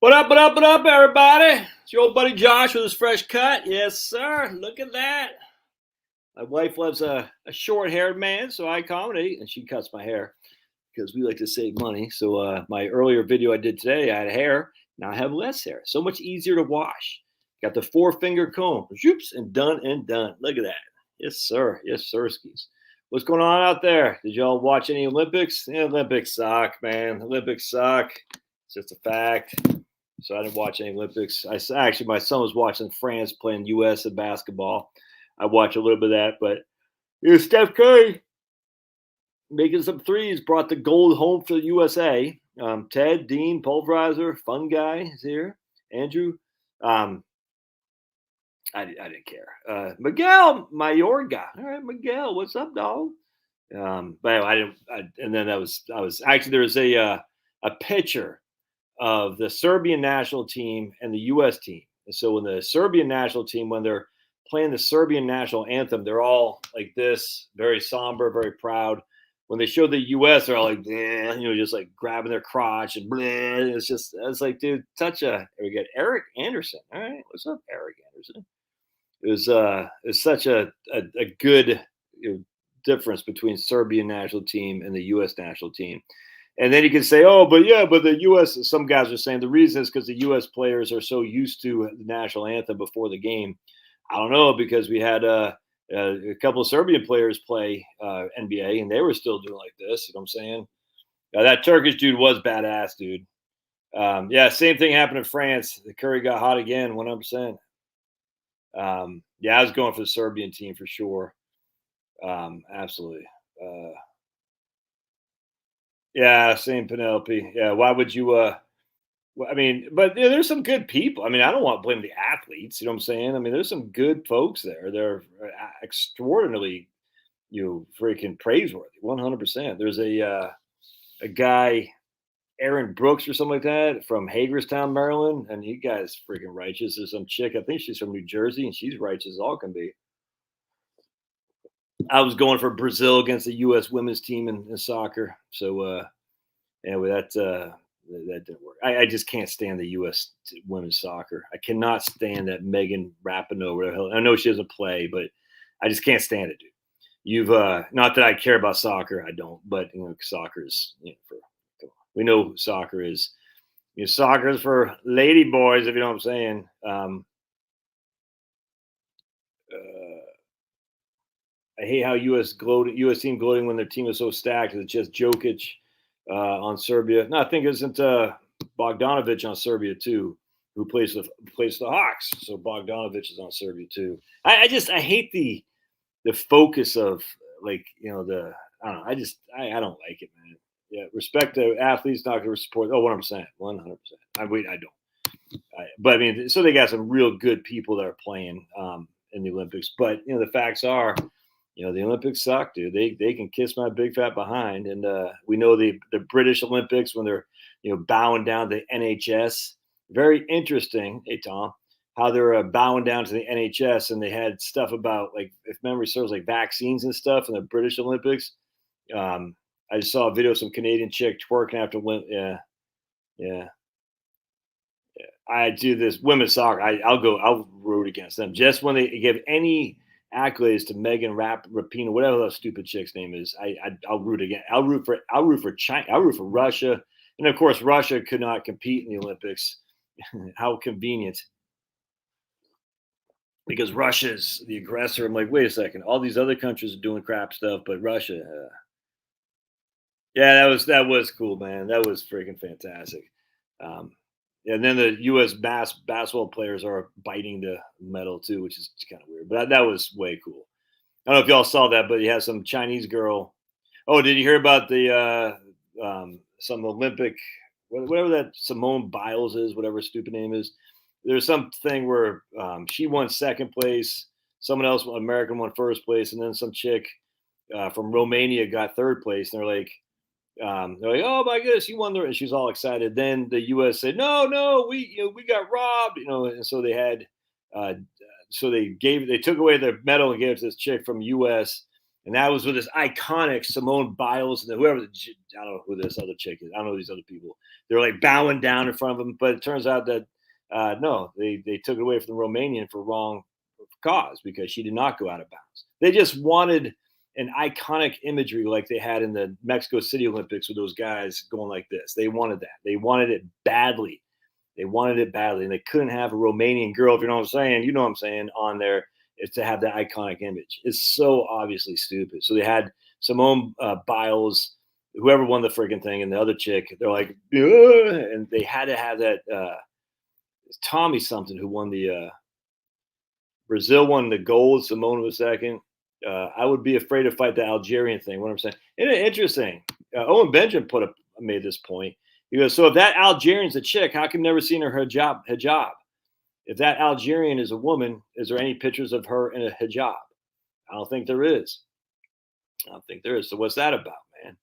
What up, what up, what up, everybody? It's your old buddy Josh with his fresh cut. Yes, sir. Look at that. My wife loves a short haired man, so I accommodate, and she cuts my hair because we like to save money. So, my earlier video I did today, I had hair. Now I have less hair. So much easier to wash. Got the 4-finger comb. Zoops, and done and done. Look at that. Yes, sir. Yes, sirskis. What's going on out there? Did y'all watch any Olympics? The Olympics suck, man. The Olympics suck. It's just a fact. So I didn't watch any Olympics. Actually, my son was watching France playing U.S. in basketball. I watched a little bit of that, but Steph Curry making some threes brought the gold home for the USA. Ted, Dean, Pulverizer, fun guy is here. Andrew, um, I didn't care. Miguel Mayorga. All right, Miguel, what's up, dog? But anyway, I didn't. And then I was actually there was a picture of the Serbian national team and the U.S. team. And so when the Serbian national team, when they're playing the Serbian national anthem, they're all like this, very somber, very proud. When they show the U.S., they're all like, just like grabbing their crotch and bleh. It's like, dude, we got Eric Anderson. All right, what's up, Eric Anderson? It's such a good difference between Serbian national team and the U.S. national team. And then you can say, oh, but the U.S. Some guys are saying the reason is because the U.S. players are so used to the national anthem before the game. I don't know, because we had a couple of Serbian players play NBA, and they were still doing like this. You know what I'm saying? That Turkish dude was badass, dude. Same thing happened in France. The Curry got hot again, 100%. I was going for the Serbian team for sure. Absolutely. Yeah, same Penelope. Yeah, why would you? I mean, but there's some good people. I mean, I don't want to blame the athletes. You know what I'm saying? I mean, there's some good folks there. They're extraordinarily, freaking praiseworthy. 100%. There's a guy, Aaron Brooks or something like that, from Hagerstown, Maryland, and he guy's freaking righteous. There's some chick, I think she's from New Jersey, and she's righteous as all can be. I was going for Brazil against the U.S. women's team in soccer. So anyway, that didn't work. I just can't stand the U.S. women's soccer. I cannot stand that Megan Rapinoe. I know she doesn't play, but I just can't stand it, dude. You've not that I care about soccer, I don't, but soccer is we know soccer is. Soccer is for lady boys, if you know what I'm saying. I hate how U.S. team gloating when their team is so stacked. It's just Jokic on Serbia. No, I think isn't Bogdanovic on Serbia too, who plays the Hawks. So Bogdanovic is on Serbia too. I hate the focus of I don't know. I don't like it, man. Yeah, respect to athletes, not to support. Oh, 100%, 100%. I don't. But I mean, so they got some real good people that are playing in the Olympics. But the facts are, the Olympics suck, dude. They can kiss my big fat behind. And we know the British Olympics when they're bowing down to the NHS. Very interesting, hey Tom, how they're bowing down to the NHS, and they had stuff about, like, if memory serves, like vaccines and stuff in the British Olympics. I just saw a video of some Canadian chick twerking after yeah. I do this women's soccer. I'll root against them just when they give any accolades to Megan Rapinoe, whatever that stupid chick's name is. I'll root again. I'll root for China. I'll root for Russia, and of course Russia could not compete in the Olympics. How convenient, because Russia's the aggressor. I'm like, wait a second. All these other countries are doing crap stuff, but Russia. Yeah, that was cool, man. That was freaking fantastic. Um, and then the U.S. basketball players are biting the medal too, which is kind of weird. But that was way cool. I don't know if y'all saw that, but you had some Chinese girl. Oh, did you hear about the some Olympic, whatever that Simone Biles is, whatever stupid name is? There's something where she won second place, someone else, American, won first place, and then some chick from Romania got third place. And they're like, oh my goodness, you won and she's all excited. Then the U.S. said, no, we got robbed, and so they had, they took away their medal and gave it to this chick from U.S. And that was with this iconic Simone Biles and whoever, I don't know who this other chick is. I don't know these other people. They're like bowing down in front of him. But it turns out that, no, they took it away from the Romanian for wrong cause because she did not go out of bounds. They just wanted an iconic imagery like they had in the Mexico City Olympics with those guys going like this. They wanted that. They wanted it badly. They wanted it badly. And they couldn't have a Romanian girl, if you know what I'm saying, on there is to have that iconic image. It's so obviously stupid. So they had Simone Biles, whoever won the freaking thing, and the other chick, they're like, ugh! And they had to have that Tommy something who won the Brazil won the gold, Simone was second. I would be afraid to fight the Algerian thing. What I'm saying, interesting. Owen Benjamin made this point. He goes, so if that Algerian's a chick, how come never seen her hijab? If that Algerian is a woman, is there any pictures of her in a hijab? I don't think there is. So what's that about, man?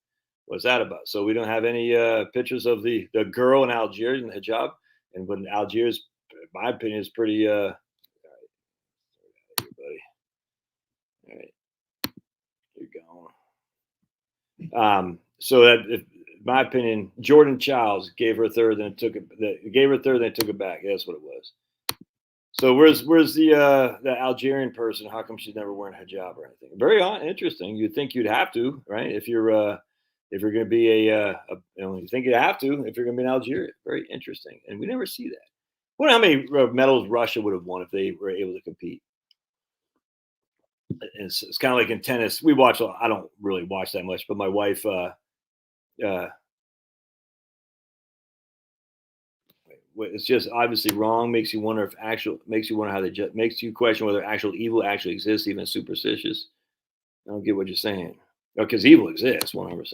What's that about? So we don't have any pictures of the girl in Algeria in the hijab, and when Algiers, in my opinion, is pretty. All right, you're going. So that, in my opinion, Jordan Childs gave her third, then took it. Gave her third, then took it back. That's what it was. So where's the Algerian person? How come she's never wearing a hijab or anything? Very interesting. You'd think you'd have to, right? If you're going to be you think you'd have to if you're going to be in Algeria. Very interesting, and we never see that. I wonder how many medals Russia would have won if they were able to compete. It's kind of like in tennis. We watch. I don't really watch that much, but my wife. It's just obviously wrong. Makes you wonder makes you question whether actual evil actually exists, even superstitious. I don't get what you're saying. Because evil exists, 100%.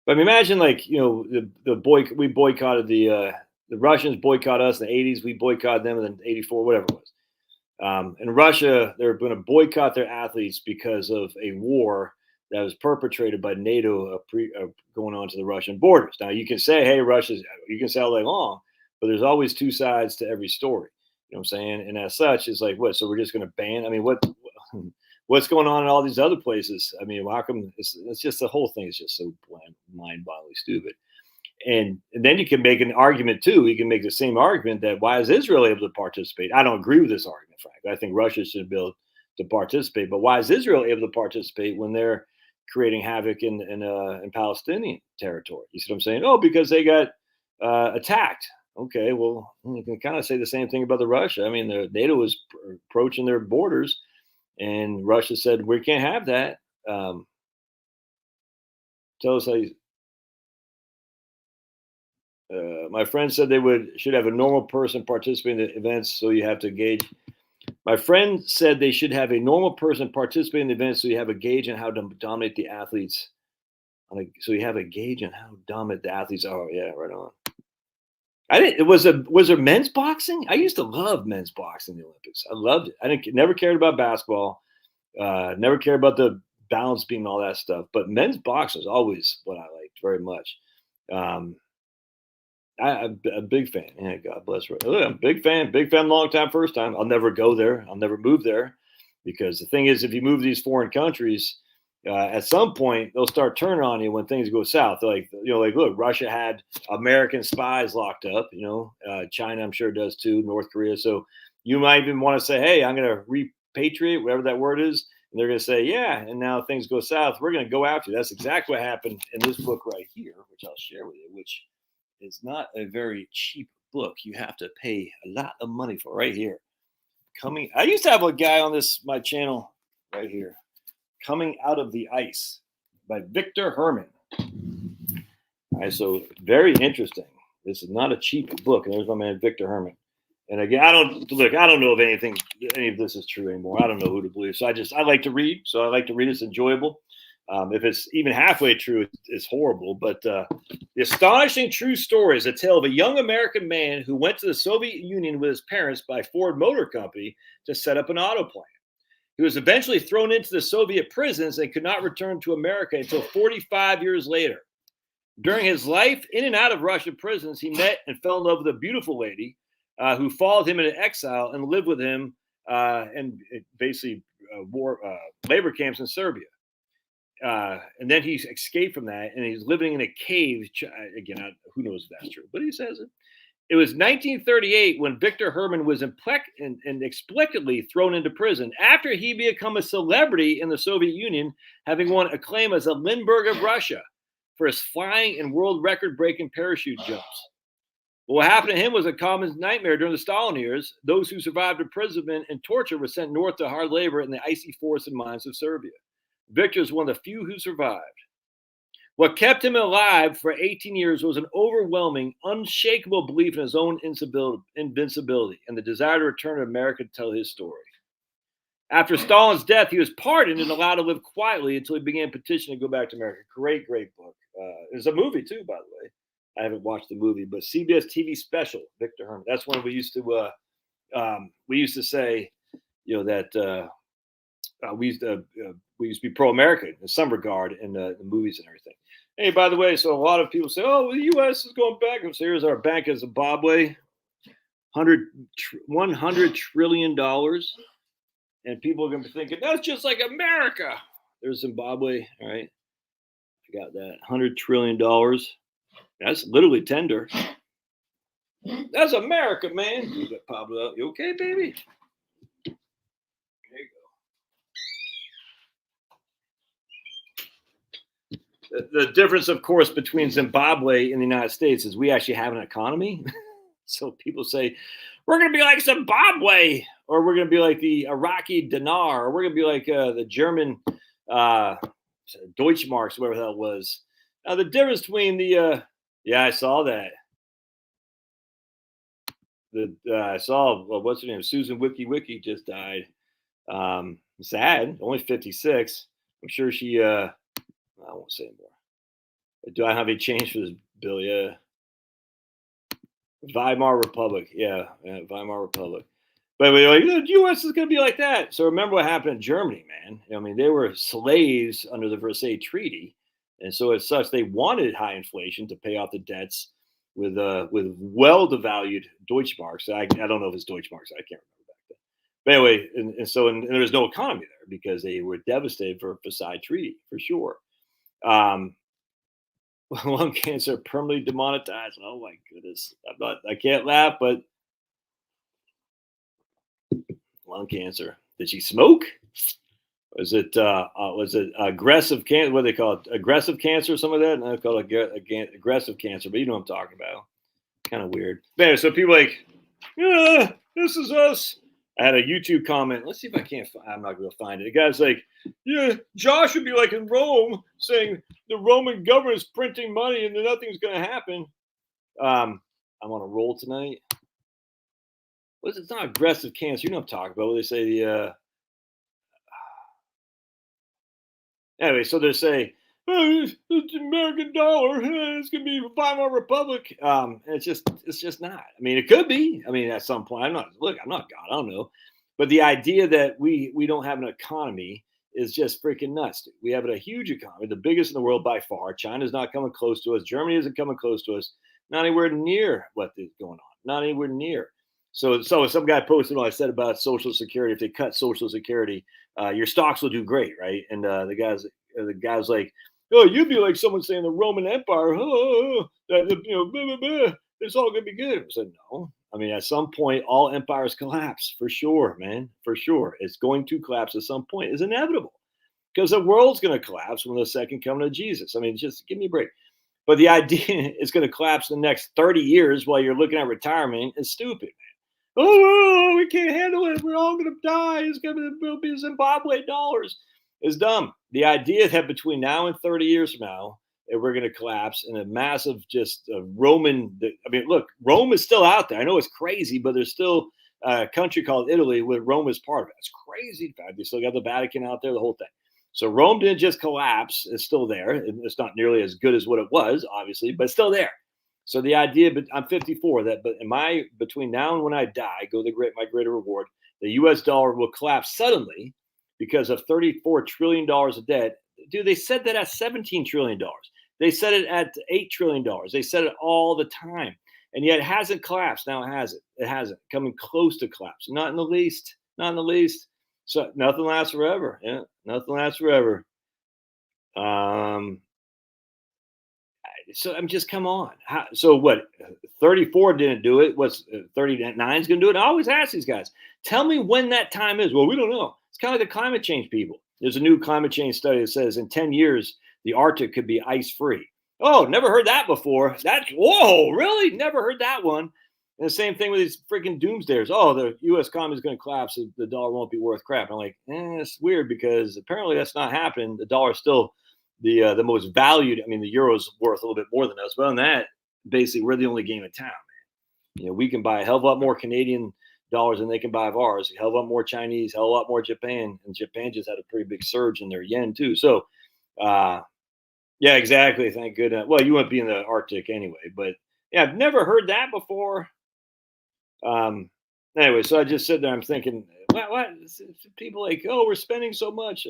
But imagine, like, we boycotted the Russians boycotted us in the 80s. We boycotted them in 84, whatever it was. In Russia, they're going to boycott their athletes because of a war that was perpetrated by NATO going on to the Russian borders. Now, you can say, hey, you can say all day long, but there's always two sides to every story. You know what I'm saying? And as such, it's like, what? So we're just going to ban? I mean, what's going on in all these other places? I mean, how come it's just the whole thing is just so mind-boggling stupid. And then you can make an argument too. You can make the same argument that why is Israel able to participate? I don't agree with this argument, frankly. I think Russia should be able to participate. But why is Israel able to participate when they're creating havoc in Palestinian territory? You see what I'm saying? Oh, because they got attacked. Okay, well, you can kind of say the same thing about the Russia. I mean, the NATO was approaching their borders, and Russia said, we can't have that. Tell us how you... my friend said they should have a normal person participate in the events, so you have to gauge. My friend said they should have a normal person participate in the events, so you have a gauge on how to dominate the athletes. So you have a gauge on how dominant the athletes are. Yeah, right on. Was there men's boxing? I used to love men's boxing in the Olympics. I loved it. I never cared about basketball. Never cared about the balance beam and all that stuff. But men's boxing was always what I liked very much. I'm a big fan. Yeah, God bless her. I'm a big fan, long time, first time. I'll never go there. I'll never move there, because the thing is, if you move to these foreign countries, at some point they'll start turning on you when things go south. They're like, look, Russia had American spies locked up. China, I'm sure, does too. North Korea. So you might even want to say, hey, I'm going to repatriate, whatever that word is. And they're going to say, yeah. And now things go south. We're going to go after you. That's exactly what happened in this book right here, which I'll share with you, which is not a very cheap book. You have to pay a lot of money for right here. I used to have a guy on my channel right here, Coming Out of the Ice by Victor Herman. All right, so very interesting. This is not a cheap book. And there's my man, Victor Herman. And again, I don't know if any of this is true anymore. I don't know who to believe. So I like to read. So I like to read. It's enjoyable. If it's even halfway true, it's horrible. But the astonishing true story is a tale of a young American man who went to the Soviet Union with his parents by Ford Motor Company to set up an auto plant. He was eventually thrown into the Soviet prisons and could not return to America until 45 years later. During his life in and out of Russian prisons, he met and fell in love with a beautiful lady who followed him into exile and lived with him and basically labor camps in Serbia. And then he escaped from that, and he's living in a cave. Again, who knows if that's true, but he says it. It was 1938 when Victor Herman was inexplicably thrown into prison after he became a celebrity in the Soviet Union, having won acclaim as a Lindbergh of Russia for his flying and world record-breaking parachute jumps. But what happened to him was a common nightmare during the Stalin years. Those who survived imprisonment and torture were sent north to hard labor in the icy forests and mines of Serbia. Victor is one of the few who survived. What kept him alive for 18 years was an overwhelming, unshakable belief in his own invincibility and the desire to return to America to tell his story. After Stalin's death, he was pardoned and allowed to live quietly until he began petitioning to go back to America. Great, great book. There's a movie too, by the way. I haven't watched the movie, but CBS TV special, Victor Herman. That's when we used to say, that we used to be pro-American in some regard in the movies and everything. Hey, by the way, so a lot of people say, oh, well, the U.S. is going back. So here's our Bank of Zimbabwe, $100 trillion. And people are going to be thinking, that's just like America. There's Zimbabwe, all right? I got that, $100 trillion. That's literally tender. That's America, man. You got Pablo out. You okay, baby? There you go. The difference, of course, between Zimbabwe and the United States is we actually have an economy. So people say, we're going to be like Zimbabwe, or we're going to be like the Iraqi dinar, or we're going to be like the German Deutschmarks, whatever the hell it was. Now, the difference between the yeah, I saw that. I saw, what's her name? Susan Wiki just died. Sad, only 56. I'm sure she, I won't say more. Do I have any change for this bill? Yeah. Weimar Republic. Yeah, Weimar Republic. But the U.S. is going to be like that. So remember what happened in Germany, man. I mean, they were slaves under the Versailles Treaty. And so as such, they wanted high inflation to pay off the debts with well-devalued Deutschmarks. I don't know if it's Deutschmarks. I can't remember back then. But anyway, and there was no economy there because they were devastated for Versailles Treaty, for sure. Lung cancer permanently demonetized. Oh, my goodness. I can't laugh, but lung cancer. Did she smoke? Was it aggressive cancer? What do they call it? Aggressive cancer or something like that? And I call it aggressive cancer, but you know what I'm talking about. Kind of weird. Man, so people are like, yeah, this is us. I had a YouTube comment. Let's see if I can't. I'm not going to find it. The guy's like, yeah, Josh would be like in Rome saying the Roman government's printing money and nothing's going to happen. I'm on a roll tonight. It's not aggressive cancer. You know what I'm talking about. What they say the. Anyway, so they say, oh, it's the American dollar. It's going to be Weimar Republic. It's just not. I mean, it could be. I mean, at some point, I'm not God. I don't know. But the idea that we don't have an economy is just freaking nuts. We have a huge economy, the biggest in the world by far. China's not coming close to us. Germany isn't coming close to us. Not anywhere near what is going on. Not anywhere near. So some guy posted what I said about Social Security. If they cut Social Security, your stocks will do great, right? And the guy's like, oh, you'd be like someone saying the Roman Empire, blah, blah, blah. It's all gonna be good. I said, no. I mean, at some point, all empires collapse for sure, man. For sure, it's going to collapse at some point. It's inevitable because the world's gonna collapse when the second coming of Jesus. I mean, just give me a break. But the idea it's going to collapse in the next 30 years while you're looking at retirement is stupid, man. Oh, we can't handle it. We're all going to die. It's going to be Zimbabwe dollars. It's dumb. The idea that between now and 30 years from now, that we're going to collapse in a massive Roman. I mean, look, Rome is still out there. I know it's crazy, but there's still a country called Italy where Rome is part of it. It's crazy. In fact, they still got the Vatican out there, the whole thing. So Rome didn't just collapse. It's still there. It's not nearly as good as what it was, obviously, but it's still there. So the idea, but I'm 54, between now and when I die, my greater reward, the U.S. dollar will collapse suddenly because of $34 trillion of debt. Dude, they said that at $17 trillion. They said it at $8 trillion. They said it all the time. And yet it hasn't collapsed. Now it hasn't. It hasn't. Coming close to collapse. Not in the least. Not in the least. So nothing lasts forever. Yeah, nothing lasts forever. Um, so I'm just come on. So what? 34 didn't do it. What's 39 is going to do it? I always ask these guys, tell me when that time is. Well, we don't know. It's kind of like the climate change people. There's a new climate change study that says in 10 years the Arctic could be ice free. Oh, never heard that before. That's whoa, really? Never heard that one. And the same thing with these freaking doomsdayers. Oh, the U.S. economy is going to collapse. So the dollar won't be worth crap. I'm like, it's weird because apparently that's not happening. The dollar is still the most valued. I mean, the euro's worth a little bit more than us. But on that, basically, we're the only game in town. We can buy a hell of a lot more Canadian dollars than they can buy of ours. A hell of a lot more Chinese, hell of a lot more Japan, and Japan just had a pretty big surge in their yen too. So, yeah, exactly. Thank goodness. Well, you wouldn't be in the Arctic anyway, but yeah, I've never heard that before. Um, anyway, so I just sit there. I'm thinking, what? People like, oh, we're spending so much.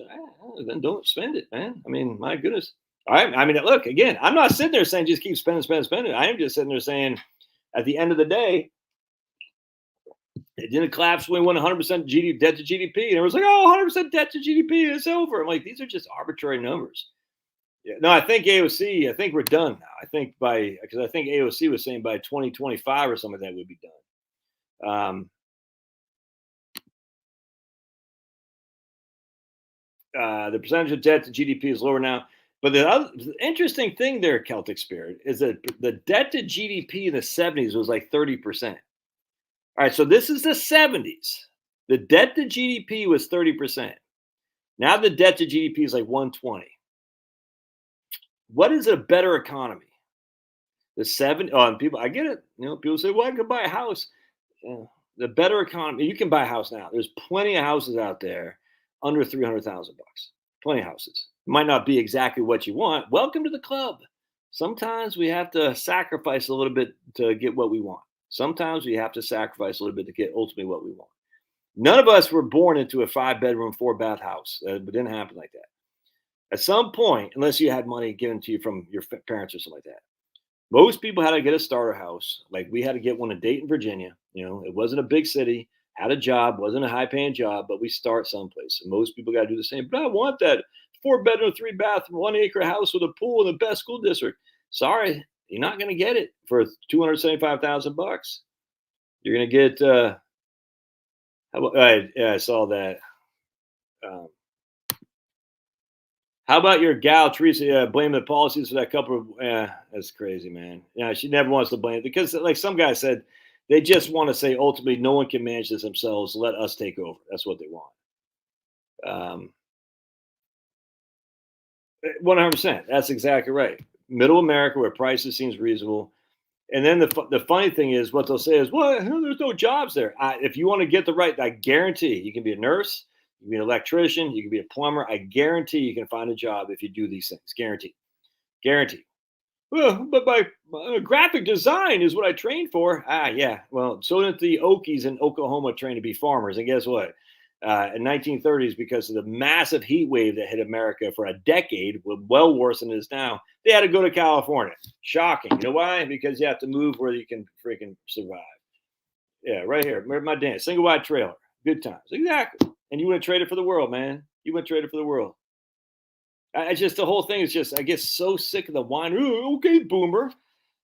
Then don't spend it, man. I mean, my goodness. All right. I mean, look again. I'm not sitting there saying just keep spending, spending, spending. I am just sitting there saying, at the end of the day, it didn't collapse when we went 100% debt to GDP, and it was like, oh, 100% debt to GDP, it's over. I'm like, these are just arbitrary numbers. Yeah, no, I think AOC. I think we're done now. I think because I think AOC was saying by 2025 or something that would be done. The percentage of debt to GDP is lower now. But the interesting thing there, Celtic Spirit, is that the debt to GDP in the 70s was like 30%. All right, so this is the 70s. The debt to GDP was 30%. Now the debt to GDP is like 120. What is a better economy? The 70. Oh, and people, I get it. People say, well, I could buy a house. Yeah. The better economy, you can buy a house now. There's plenty of houses out there under $300,000. Plenty of houses. Might not be exactly what you want. Welcome to the club. Sometimes we have to sacrifice a little bit to get what we want. Sometimes we have to sacrifice a little bit to get ultimately what we want. None of us were born into a 5-bedroom, 4-bath house. It didn't happen like that. At some point, unless you had money given to you from your parents or something like that, most people had to get a starter house. Like we had to get one in Dayton, Virginia. It wasn't a big city, had a job, wasn't a high paying job, but we start someplace. And most people got to do the same. But I want that 4-bedroom, 3-bath, 1-acre house with a pool in the best school district. Sorry, you're not going to get it for $275,000. You're going to get, I saw that. How about your gal Teresa blaming the policies for that couple of? That's crazy, man. Yeah, she never wants to blame it because, like some guy said, they just want to say ultimately no one can manage this themselves. Let us take over. That's what they want. 100%. That's exactly right. Middle America, where prices seems reasonable, and then the funny thing is, what they'll say is, well, there's no jobs there. If you want to get the right, I guarantee you can be a nurse. You can be an electrician. You can be a plumber. I guarantee you can find a job if you do these things. Guarantee. Guarantee. Well, but my graphic design is what I trained for. Yeah. Well, so did the Okies in Oklahoma train to be farmers. And guess what? In 1930s, because of the massive heat wave that hit America for a decade, well worse than it is now, they had to go to California. Shocking. You know why? Because you have to move where you can freaking survive. Yeah, right here. My dance. Single wide trailer. Good times. Exactly. And you want to trade it for the world, man. You want to trade it for the world. I just the whole thing is just I get so sick of the whine. "Ooh, okay, boomer."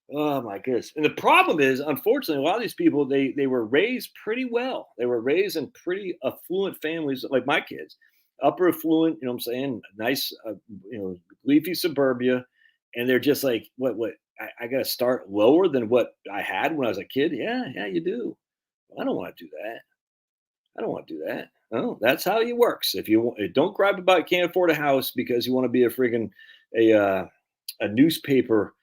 Oh my goodness. And the problem is, unfortunately, a lot of these people they were raised pretty well. They were raised in pretty affluent families, like my kids, upper affluent. You know what I'm saying? Nice, leafy suburbia, and they're just like, what? I got to start lower than what I had when I was a kid. Yeah, you do. I don't want to do that. I don't want to do that. Oh, that's how it works. If you don't gripe about can't afford a house because you want to be a freaking a newspaper,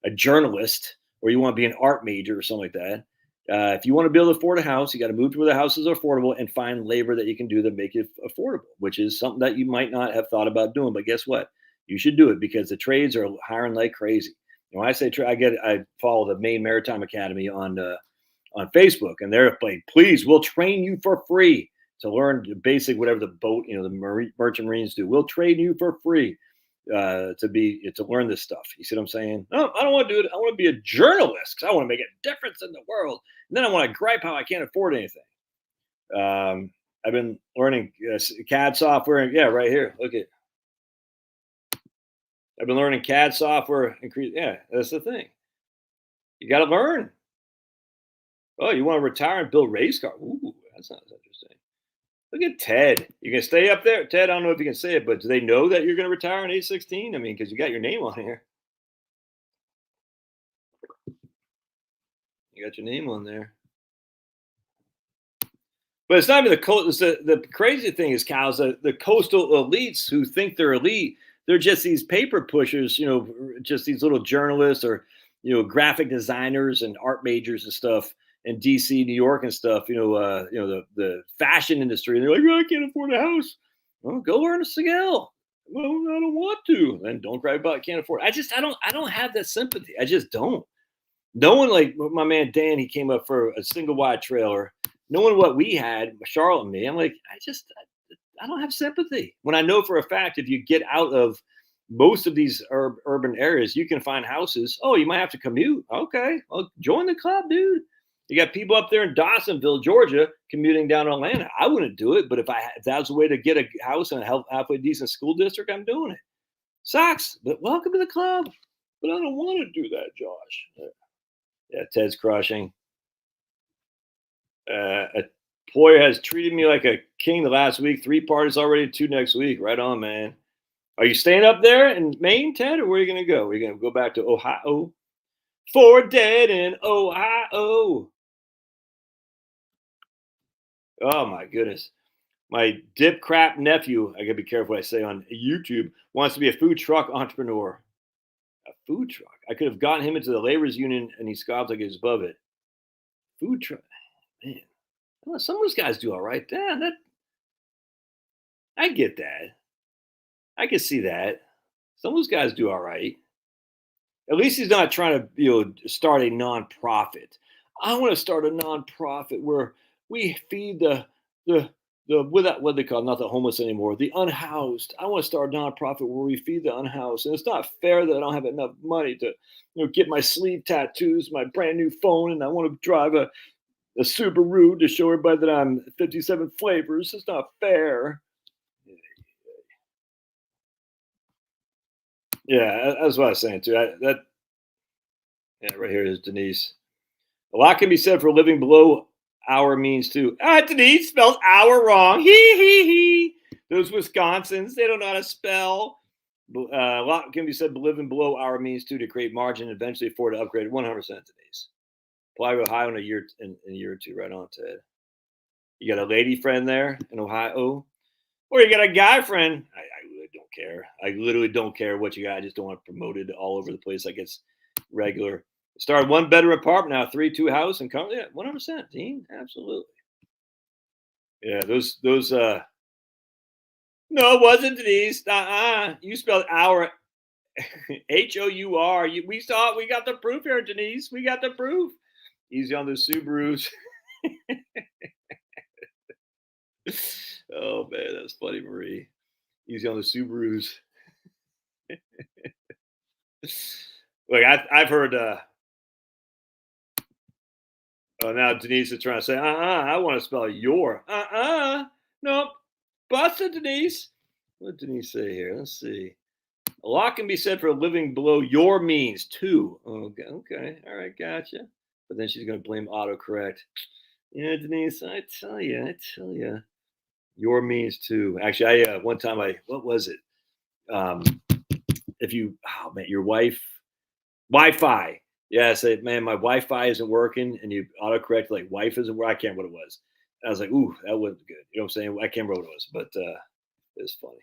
a journalist, or you want to be an art major or something like that. If you want to be able to afford a house, you got to move to where the houses are affordable and find labor that you can do to make it affordable, which is something that you might not have thought about doing. But guess what? You should do it because the trades are hiring like crazy. When I say I follow the Maine Maritime Academy on Facebook, and they're like, please, we'll train you for free to learn basic whatever the boat, the merchant marines do. We'll train you for free to learn this stuff. You see what I'm saying? No, I don't want to do it. I want to be a journalist because I want to make a difference in the world. And then I want to gripe how I can't afford anything. I've been learning CAD software. Yeah, right here. Look at. I've been learning CAD software. Yeah, that's the thing. You got to learn. Oh, you want to retire and build race cars? Ooh, that sounds interesting. Look at Ted. You can stay up there, Ted. I don't know if you can say it, but do they know that you're going to retire in 816? I mean, because you got your name on here. You got your name on there. But it's not even the coast. The crazy thing is, cows. The coastal elites who think they're elite, they're just these paper pushers. Just these little journalists or graphic designers and art majors and stuff in DC, New York, and stuff. The fashion industry. And they're like, oh, I can't afford a house. Well, go learn a skill. Well, I don't want to. Then don't cry about can't afford. I don't have that sympathy. I just don't. No one like my man Dan. He came up for a single wide trailer knowing what we had, Charlotte and me, I'm like, I don't have sympathy. When I know for a fact, if you get out of most of these urban areas, you can find houses. Oh, you might have to commute. Okay, well, join the club, dude. You got people up there in Dawsonville, Georgia, commuting down to Atlanta. I wouldn't do it, but if that was a way to get a house in a halfway decent school district, I'm doing it. Sucks, but welcome to the club. But I don't want to do that, Josh. Yeah, Ted's crushing. Poyer has treated me like a king the last week. 3 parties already, 2 next week. Right on, man. Are you staying up there in Maine, Ted, or where are you going to go? Are you going to go back to Ohio? 4 dead in Ohio. Oh, my goodness. My dip crap nephew, I got to be careful what I say on YouTube, wants to be a food truck entrepreneur. A food truck? I could have gotten him into the laborers union, and he scoffs like he's above it. Food truck? Man. Well, some of those guys do all right. Yeah, I get that. I can see that. Some of those guys do all right. At least he's not trying to, start a nonprofit. I want to start a nonprofit where we feed the what they call not the homeless anymore, the unhoused. I want to start a nonprofit where we feed the unhoused, and it's not fair that I don't have enough money to, get my sleeve tattoos, my brand new phone, and I want to drive a Subaru to show everybody that I'm 57 flavors. It's not fair. Yeah, that's what I was saying too. Right here is Denise. A lot can be said for living below our means too. Denise spells "our" wrong. He. Those Wisconsins, they don't know how to spell. A lot can be said for living below our means too to create margin and eventually afford to upgrade. 100%, Denise. Apply to Ohio in a year or two. Right on, Ted. You got a lady friend there in Ohio, or you got a guy friend. I really don't care. I literally don't care what you got. I just don't want to promote it all over the place like it's regular. Started 1-bedroom apartment now, 3-2 house and currently 100%, Dean. Absolutely. Yeah, those. No, it wasn't Denise. You spelled our HOUR. We saw it. We got the proof here, Denise. We got the proof. Easy on those Subarus. Oh man, that's funny, Marie. Easy on the Subarus. Look, I've heard. Oh, now Denise is trying to say, I want to spell your. Nope. Busted, Denise. What did Denise say here? Let's see. A lot can be said for living below your means too. Okay. All right, gotcha. But then she's going to blame autocorrect. Yeah, Denise, I tell you. Your means too. Actually, one time what was it? If you, oh man, your wife, Wi-Fi. Yeah, I said, man, my Wi-Fi isn't working, and you autocorrect like wife isn't working. I can't remember what it was. I was like, ooh, that wasn't good. You know what I'm saying? I can't remember what it was, but it's funny.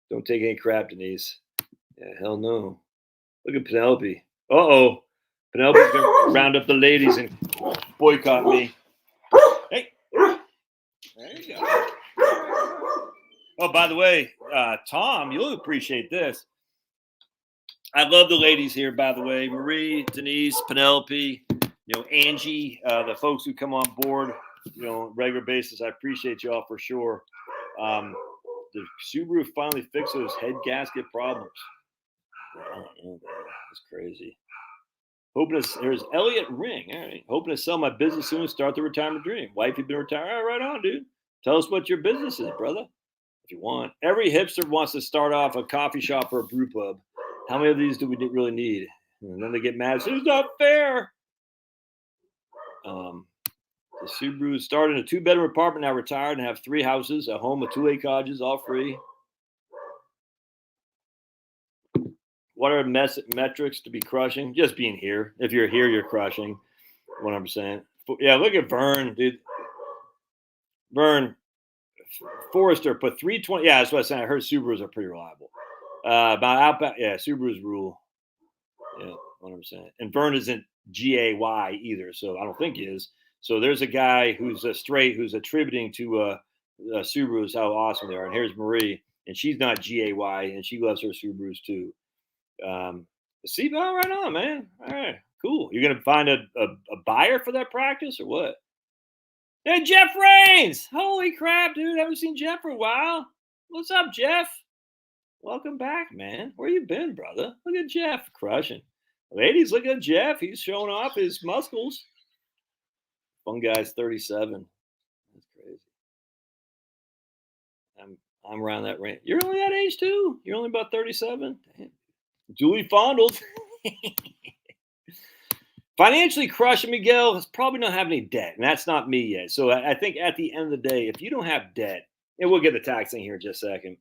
Don't take any crap, Denise. Yeah, hell no. Look at Penelope. Uh-oh. Penelope's going to round up the ladies and boycott me. Hey. There you go. Oh, by the way, Tom, you'll appreciate this. I love the ladies here, by the way. Marie, Denise, Penelope, Angie, the folks who come on board, regular basis. I appreciate you all for sure. The Subaru finally fixed those head gasket problems. I don't know, man. That's crazy. There's Elliot Ring. All right. Hoping to sell my business soon and start the retirement dream. Wife, you've been retired. All right, right on, dude. Tell us what your business is, brother, if you want. Every hipster wants to start off a coffee shop or a brew pub. How many of these do we really need? And then they get mad. It's not fair. The Subaru started in a 2-bedroom apartment, now retired, and have 3 houses, a home with 2 acre cottages, all free. What are metrics to be crushing? Just being here. If you're here, you're crushing 100%. Yeah, look at Vern, dude. Vern Forrester put 320. Yeah, that's what I said. I heard Subarus are pretty reliable. About outbound, yeah, Subarus rule. Yeah, 100%. And Vern isn't GAY either, so I don't think he is. So there's a guy who's straight who's attributing to Subarus how awesome they are. And here's Marie, and she's not GAY, and she loves her Subarus too. See, oh, right on, man. All right, cool. You're gonna find a buyer for that practice or what? Hey, Jeff Rains! Holy crap, dude! Haven't seen Jeff for a while. What's up, Jeff? Welcome back, man. Where you been, brother? Look at Jeff crushing. Ladies, look at Jeff. He's showing off his muscles. One guy's 37. That's crazy. I'm around that range. You're only that age too. You're only about 37. Damn. Julie fondled. Financially crushing, Miguel, is probably not having any debt, and that's not me yet. So I think at the end of the day, if you don't have debt, and we'll get the tax thing here in just a second.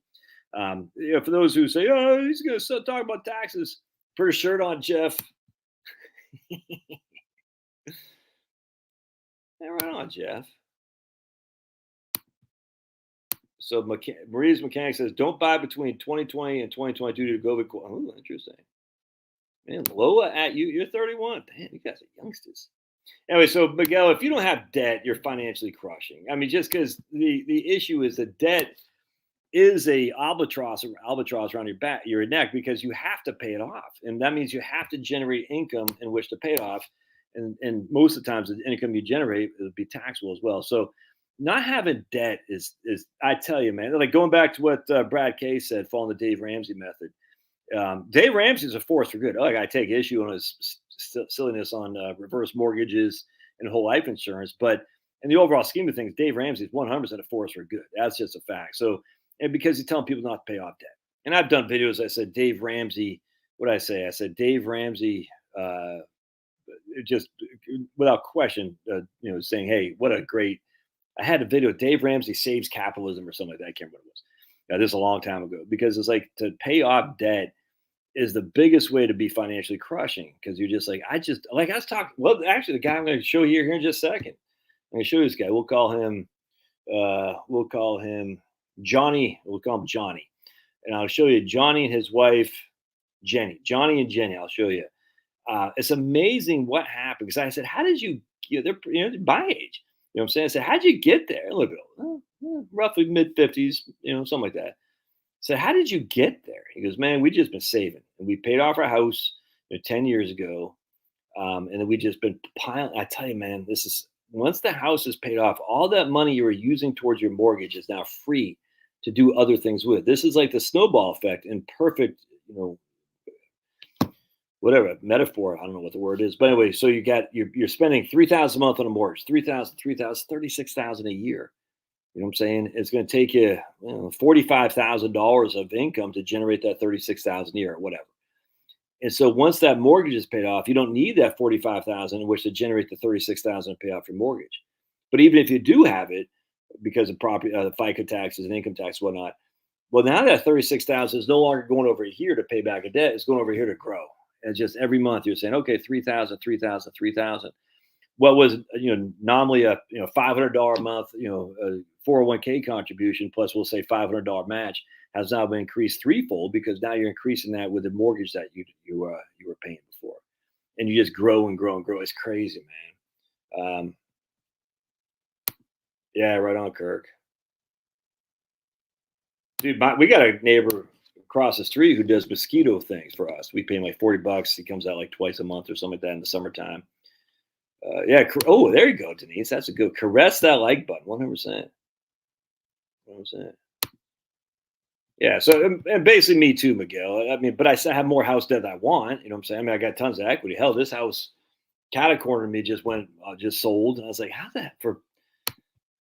For those who say, "Oh, he's going to talk about taxes," put a shirt on, Jeff. Yeah, right on, Jeff. So Maria's mechanic says, "Don't buy between 2020 and 2022 to go." Oh, interesting. Man, Lola at you. You're 31. Damn, you guys are youngsters. Anyway, so Miguel, if you don't have debt, you're financially crushing. I mean, just because the issue is that debt is a albatross around your neck because you have to pay it off, and that means you have to generate income in which to pay it off, and most of the times the income you generate will be taxable as well. So not having debt is I tell you, man, like going back to what Brad Kay said, following the Dave Ramsey method. Dave Ramsey's a force for good. Like I take issue on his silliness on reverse mortgages and whole life insurance, but in the overall scheme of things, Dave Ramsey's 100% a force for good. That's just a fact. So, and because he's telling people not to pay off debt, and I've done videos. I said Dave Ramsey. What did I say? I said Dave Ramsey. Just without question, saying, "Hey, what a great." I had a video. Dave Ramsey saves capitalism or something like that. I can't remember what it was. This is a long time ago because it's like to pay off debt is the biggest way to be financially crushing because you're just like I was talking. Well, actually, the guy I'm going to show you here in just a second. I'm going to show you this guy. We'll call him Johnny. We'll call him Johnny, and I'll show you Johnny and his wife Jenny. Johnny and Jenny. I'll show you. It's amazing what happened because I said, "How did you? They're my age." You know what I'm saying? I said, "How'd you get there?" A little bit, roughly mid 50s, something like that. So how did you get there? He goes, "Man, we just been saving, and we paid off our house 10 years ago, and then we just been piling." I tell you, man, this is once the house is paid off, all that money you were using towards your mortgage is now free to do other things with. This is like the snowball effect in perfect, whatever metaphor. I don't know what the word is, but anyway, so you're spending $3,000 a month on a mortgage, 3,000, 36,000 a year. You know what I'm saying? It's going to take you, $45,000 of income to generate that 36,000 a year or whatever. And so once that mortgage is paid off, you don't need that 45,000 in which to generate the 36,000 to pay off your mortgage. But even if you do have it, because of property, FICA taxes and income tax, and whatnot, well, now that 36,000 is no longer going over here to pay back a debt; it's going over here to grow. And just every month you're saying, okay, 3,000, 3,000, 3,000. What was nominally a $500 a month a 401k contribution plus we'll say $500 match has now been increased threefold because now you're increasing that with the mortgage that you were paying before, and you just grow and grow and grow. It's crazy, man. Yeah, right on, Kirk. Dude, we got a neighbor across the street who does mosquito things for us. We pay him like $40. He comes out like twice a month or something like that in the summertime. Yeah. Oh, there you go, Denise. That's a good caress that like button. 100%. 100%. Yeah. So, and basically me too, Miguel. I mean, but I have more house debt than I want. You know what I'm saying? I mean, I got tons of equity. Hell, this house, catty corner me just sold. And I was like, how that for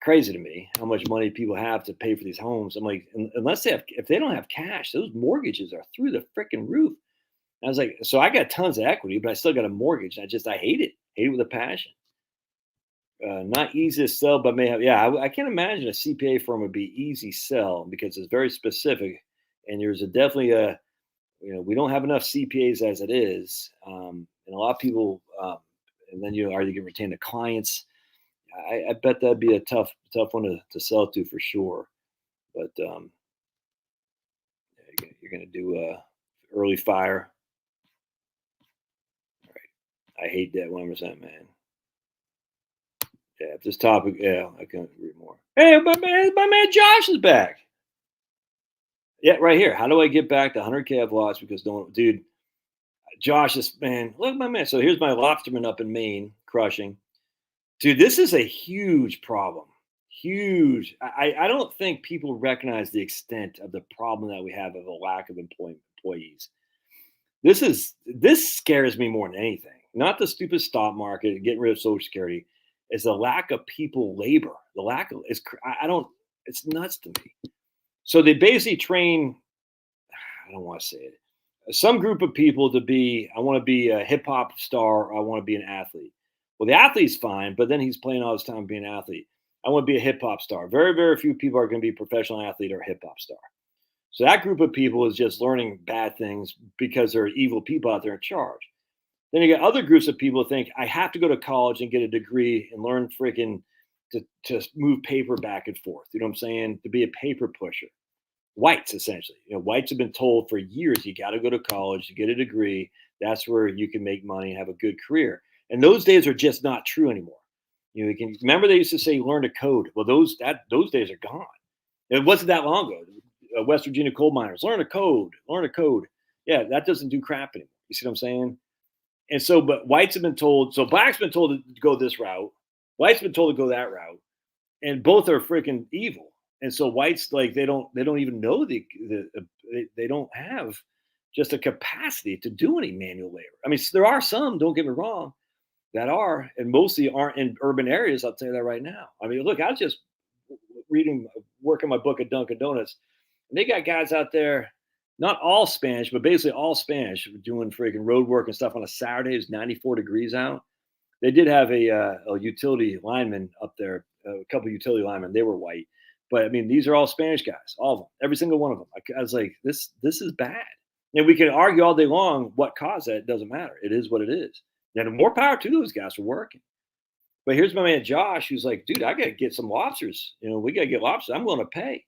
crazy to me how much money people have to pay for these homes. I'm like, unless if they don't have cash, those mortgages are through the freaking roof. I was like, so I got tons of equity, but I still got a mortgage. I hate it with a passion. Not easy to sell, but may have. Yeah, I can't imagine a CPA firm would be easy sell because it's very specific, and there's definitely a we don't have enough CPAs as it is, and a lot of people. And then are you going to retain the clients? I bet that'd be a tough one to sell to for sure. But you're going to do early fire. All right. I hate that 100%, man. Yeah, this topic. Yeah, I can't read more. Hey, my man Josh is back. Yeah, right here. How do I get back to 100K I've lost because dude, Josh is man. Look, my man. So here's my lobsterman up in Maine crushing. Dude, this is a huge problem. Huge. I don't think people recognize the extent of the problem that we have of a lack of employees. This scares me more than anything. Not the stupid stock market, getting rid of Social Security, is the lack of people labor. The lack of I don't. It's nuts to me. So they basically train. I don't want to say it. Some group of people to be. I want to be a hip hop star. I want to be an athlete. Well, the athlete's fine, but then he's playing all his time being an athlete. I want to be a hip hop star. Very, very few people are going to be a professional athlete or a hip hop star. So that group of people is just learning bad things because there are evil people out there in charge. Then you got other groups of people who think I have to go to college and get a degree and learn freaking to move paper back and forth. You know what I'm saying? To be a paper pusher. Whites, essentially. Whites have been told for years you got to go to college to get a degree. That's where you can make money and have a good career. And those days are just not true anymore. You can remember they used to say learn to code. Well, those days are gone. It wasn't that long ago. West Virginia coal miners learn to code. Yeah, that doesn't do crap anymore. You see what I'm saying? And so, but whites have been told. So blacks have been told to go this route. Whites have been told to go that route, and both are freaking evil. And so whites they don't even know they don't have just a capacity to do any manual labor. I mean, there are some. Don't get me wrong. That are, and mostly aren't in urban areas. I'll tell you that right now. I mean, look, I was just working my book at Dunkin' Donuts, and they got guys out there, not all Spanish, but basically all Spanish, doing freaking road work and stuff on a Saturday. It's 94 degrees out. They did have a utility lineman up there, a couple of utility linemen. They were white, but I mean, these are all Spanish guys, all of them, every single one of them. I was like, this is bad. And we can argue all day long what caused that. It doesn't matter. It is what it is. And more power to those guys for working. But here's my man Josh, who's like, dude, I got to get some lobsters. We got to get lobsters. I'm going to pay.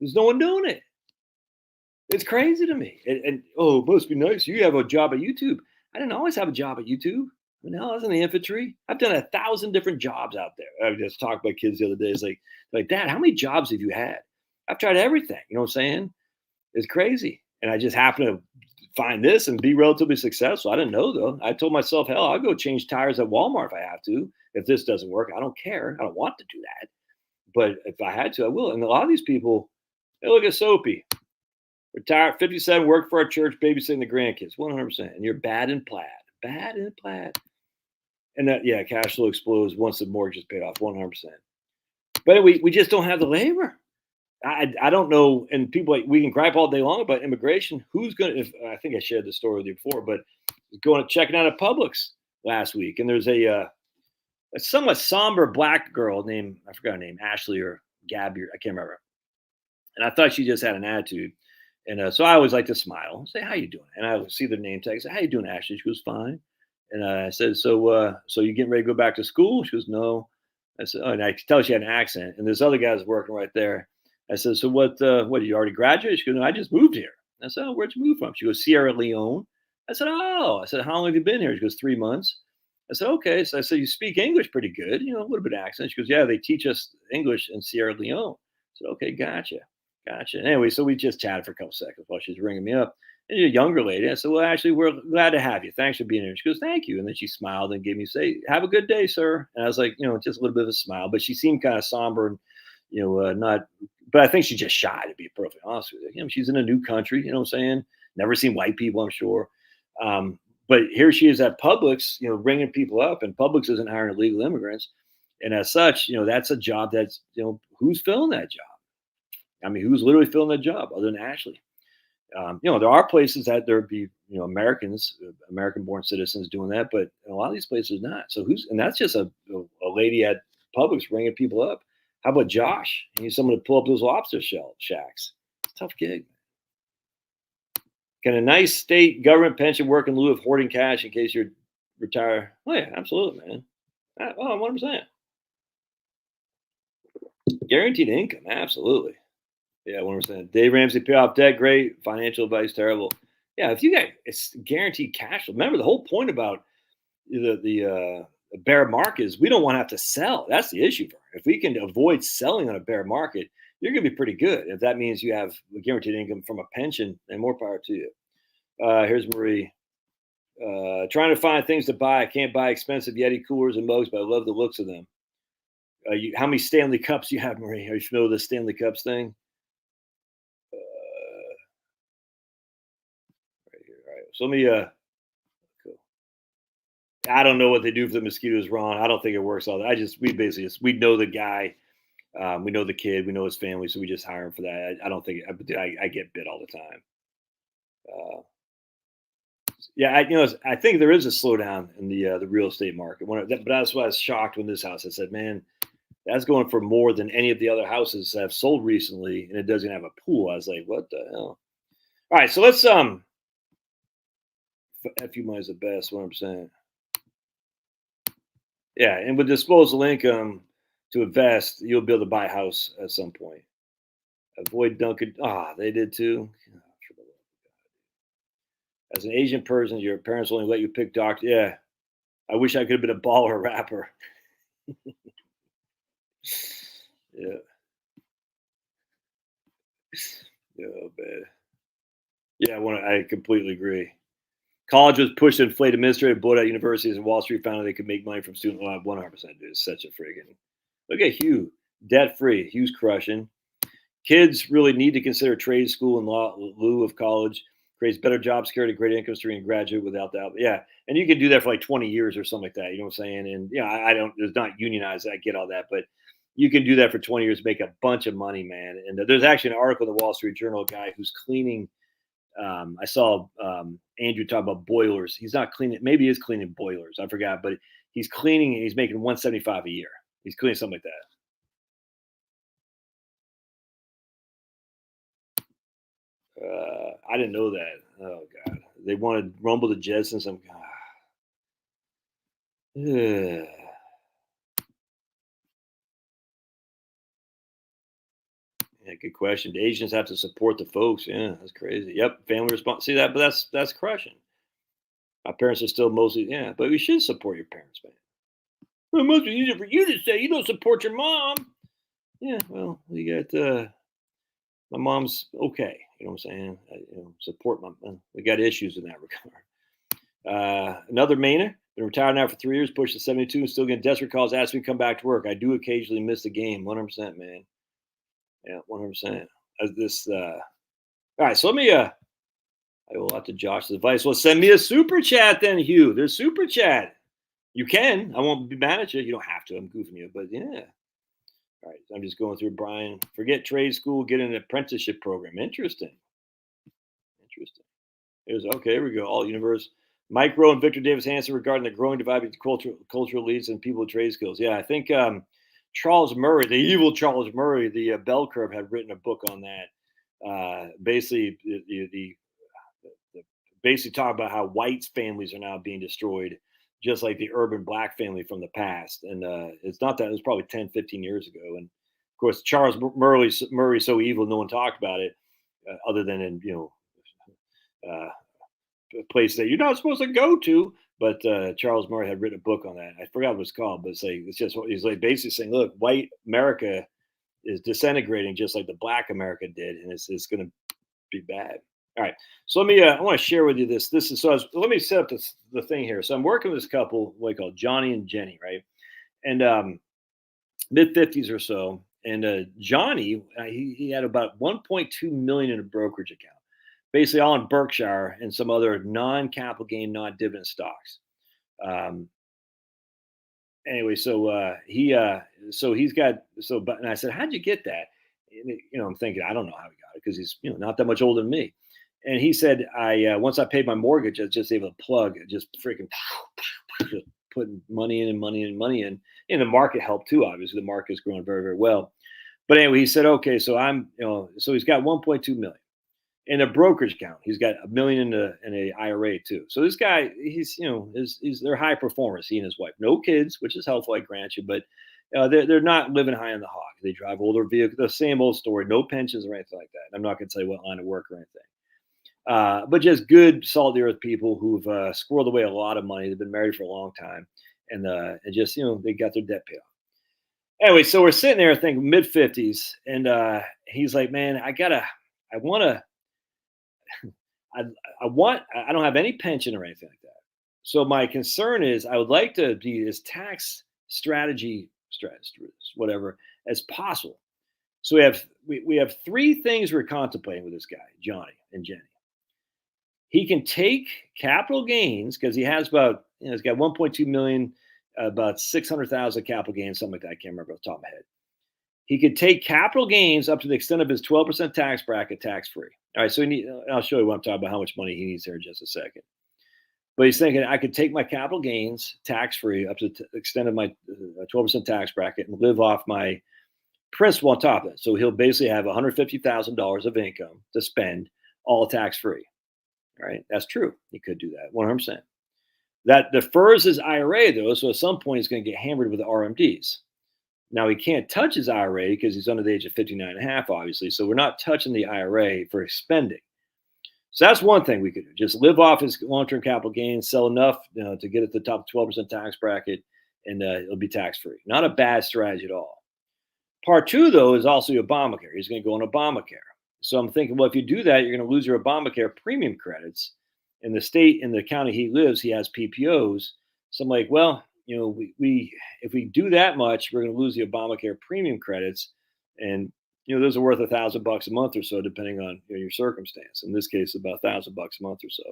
There's no one doing it. It's crazy to me. And it must be nice. You have a job at YouTube. I didn't always have a job at YouTube. I mean, I was in the infantry. I've done 1,000 different jobs out there. I just talked to my kids the other day. It's like, Dad, how many jobs have you had? I've tried everything. You know what I'm saying? It's crazy. And I just happen to find this and be relatively successful. I didn't know though. I told myself, hell, I'll go change tires at Walmart if I have to. If this doesn't work, I don't care. I don't want to do that. But if I had to, I will. And a lot of these people, they look at Soapy. Retired, 57, worked for our church, babysitting the grandkids, 100%. And you're bad in plaid. And that, yeah, cash flow explodes once the mortgage is paid off, 100%. But we just don't have the labor. I don't know, and people we can gripe all day long about immigration. Who's going to? I think I shared this story with you before, but checking out at Publix last week, and there's a somewhat somber black girl named I forgot her name, Ashley or Gabby, I can't remember. And I thought she just had an attitude, and so I always like to smile, say how you doing, and I would see their name tag, say how you doing, Ashley. She goes fine, and I said so you getting ready to go back to school? She goes no. I said and I could tell she had an accent, and there's other guys working right there. I said, so what did you already graduate? She goes, no, I just moved here. I said, oh, where'd you move from? She goes, Sierra Leone. I said, oh. I said, how long have you been here? She goes, 3 months. I said, okay. So I said, you speak English pretty good, a little bit of accent. She goes, yeah, they teach us English in Sierra Leone. I said, okay, gotcha. Anyway, so we just chatted for a couple seconds while she's ringing me up. And a younger lady. I said, well, actually, we're glad to have you. Thanks for being here. She goes, thank you. And then she smiled and gave me have a good day, sir. And I was like, just a little bit of a smile, but she seemed kind of somber and, not, but I think she's just shy, to be perfectly honest with you. She's in a new country, you know what I'm saying? Never seen white people, I'm sure. But here she is at Publix, ringing people up, and Publix isn't hiring illegal immigrants. And as such, that's a job that's, who's filling that job? I mean, who's literally filling that job other than Ashley? There are places that there be, Americans, American-born citizens doing that, but a lot of these places not. So and that's just a lady at Publix ringing people up. How about Josh? He needs someone to pull up those lobster shell shacks. It's a tough gig. Can a nice state government pension work in lieu of hoarding cash in case you're retired? Oh yeah, absolutely, man. 100%. Guaranteed income, absolutely. Yeah, 100%. Dave Ramsey, pay off debt, great. Financial advice, terrible. Yeah, if you got it's guaranteed cash flow. Remember the whole point about the bear market is we don't want to have to sell. That's the issue. If we can avoid selling on a bear market, you're going to be pretty good. If that means you have guaranteed income from a pension, and more power to you. Here's Marie. Trying to find things to buy. I can't buy expensive Yeti coolers and mugs, but I love the looks of them. How many Stanley Cups you have, Marie? Are you familiar with the Stanley Cups thing? Right here. All right. So let me. Cool. I don't know what they do for the mosquitoes, Ron. I don't think it works all that. We know the guy, we know the kid, we know his family, so we just hire him for that. I don't think I get bit all the time. Yeah, I think there is a slowdown in the real estate market. But that's why I was shocked when this house. I said, man, that's going for more than any of the other houses that have sold recently, and it doesn't have a pool. I was like, what the hell? All right, so let's F you minus the best. 100%. Yeah, and with disposable income to invest, you'll be able to buy a house at some point. Avoid Dunkin'. They did too. As an Asian person, your parents only let you pick doctor. Yeah, I wish I could have been a baller rapper. Yeah. Oh man. Yeah, I completely agree. College was pushed to inflate administrative bloat at universities, and Wall Street found out they could make money from student loan. 100%, dude. It's such a friggin'. Look at Hugh, debt free. Hugh's crushing. Kids really need to consider trade school in lieu of college. Creates better job security, great income stream, and graduate without doubt. Yeah, and you can do that for like 20 years or something like that. You know what I'm saying? And I don't. It's not unionized. I get all that, but you can do that for 20 years, make a bunch of money, man. And there's actually an article in the Wall Street Journal, a guy who's cleaning. I saw Andrew talk about boilers. He's not cleaning. Maybe he is cleaning boilers. I forgot, but he's cleaning. And he's making 175 a year. He's cleaning something like that. I didn't know that. Oh God, they wanted Rumble to jettison some. Yeah, good question. The Asians have to support the folks. Yeah, that's crazy. Yep, family response. See that, but that's crushing. My parents are still mostly but we should support your parents, man. Well, it must be easier for you to say you don't support your mom. Yeah, well, we got my mom's okay. You know what I'm saying? Support my. We got issues in that regard. Another Mainer, been retired now for 3 years, pushed to 72, and still getting desperate calls asking me to come back to work. I do occasionally miss the game. 100%, man. Yeah, 100%. All right, so let me. I will have to Josh's advice. Well, send me a super chat then, Hugh. There's super chat. You can. I won't be mad at you. You don't have to. I'm goofing you, but yeah. All right, so I'm just going through Brian. Forget trade school, get an apprenticeship program. Interesting. Here's okay. Here we go. All universe. Mike Rowe and Victor Davis Hanson regarding the growing divide between cultural elites and people with trade skills. Yeah, I think Charles Murray, the evil Charles Murray, the bell curve, had written a book on that. Basically, basically talk about how white families are now being destroyed, just like the urban black family from the past. And it's not that it was probably 10, 15 years ago. And of course, Charles Murray's so evil, no one talked about it, other than in a place that you're not supposed to go to. But Charles Murray had written a book on that. I forgot what it's called, but it's just he's like basically saying, look, white America is disintegrating just like the black America did, and it's going to be bad. All right, so let me. I want to share with you this. This is let me set up the thing here. So I'm working with this couple, what we call Johnny and Jenny, right? And mid-50s or so. And Johnny, he had about 1.2 million in a brokerage account, basically all in Berkshire and some other non-capital gain, non-dividend stocks. anyway, and I said, how'd you get that? And I'm thinking, I don't know how he got it because he's not that much older than me. And he said, I once I paid my mortgage, I was just able to plug, just freaking just putting money in and money in and money in. And the market helped too. Obviously, the market is growing very, very well. But anyway, he said, okay, so so he's got 1.2 million in a brokerage account. He's got $1 million in a IRA too. So this guy, they're high performers. He and his wife, no kids, which is helpful, I grant you, but they're not living high on the hog. They drive older vehicles. The same old story. No pensions or anything like that. I'm not going to tell you what line of work or anything. But just good, salt of the earth people who've squirreled away a lot of money. They've been married for a long time, and just they got their debt paid off. Anyway, so we're sitting there, thinking mid-50s, and he's like, "Man, I don't have any pension or anything like that. So my concern is I would like to be as tax strategist, whatever, as possible. So we have three things we're contemplating with this guy, Johnny and Jenny. He can take capital gains because he has he's got 1.2 million, about 600,000 capital gains, something like that. I can't remember off the top of my head. He could take capital gains up to the extent of his 12% tax bracket, tax free. All right, so I'll show you what I'm talking about, how much money he needs there in just a second. But he's thinking I could take my capital gains tax free up to the extent of my 12% tax bracket and live off my principal on top of it. So he'll basically have $150,000 of income to spend, all tax free. All right, that's true. He could do that 100%. That defers his IRA though, so at some point he's going to get hammered with the RMDs. Now, he can't touch his IRA because he's under the age of 59 and a half, obviously. So we're not touching the IRA for spending. So that's one thing we could do. Just live off his long-term capital gains, sell enough to get at the top 12% tax bracket, and it'll be tax-free. Not a bad strategy at all. Part two, though, is also Obamacare. He's going to go on Obamacare. So I'm thinking, well, if you do that, you're going to lose your Obamacare premium credits. In the state, in the county he lives, he has PPOs. So I'm like, well, if we do that much, we're going to lose the Obamacare premium credits, and those are worth $1,000 a month or so, depending on your circumstance. In this case, about $1,000 a month or so.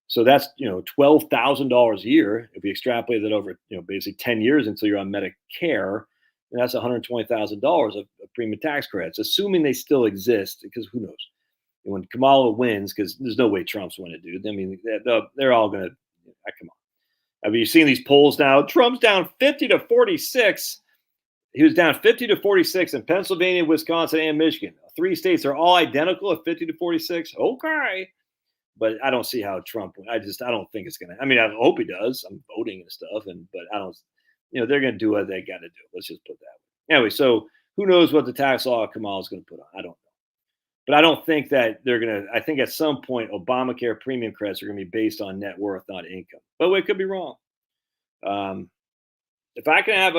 So that's $12,000 a year. If we extrapolate that over basically 10 years until you're on Medicare, and that's $120,000 of premium tax credits, assuming they still exist. Because who knows when Kamala wins? Because there's no way Trump's winning, dude. I mean, they're all going to come on. I mean, you've seen these polls now. Trump's down 50 to 46. He was down 50 to 46 in Pennsylvania, Wisconsin, and Michigan. Three states are all identical at 50 to 46. Okay. But I don't see how Trump, I don't think it's going to, I mean, I hope he does. I'm voting and stuff. But I don't, they're going to do what they got to do. Let's just put that way. Anyway, so who knows what the tax law Kamala is going to put on? I don't know. But I don't think that they're going to, I think at some point, Obamacare premium credits are going to be based on net worth, not income. But it could be wrong. If I can have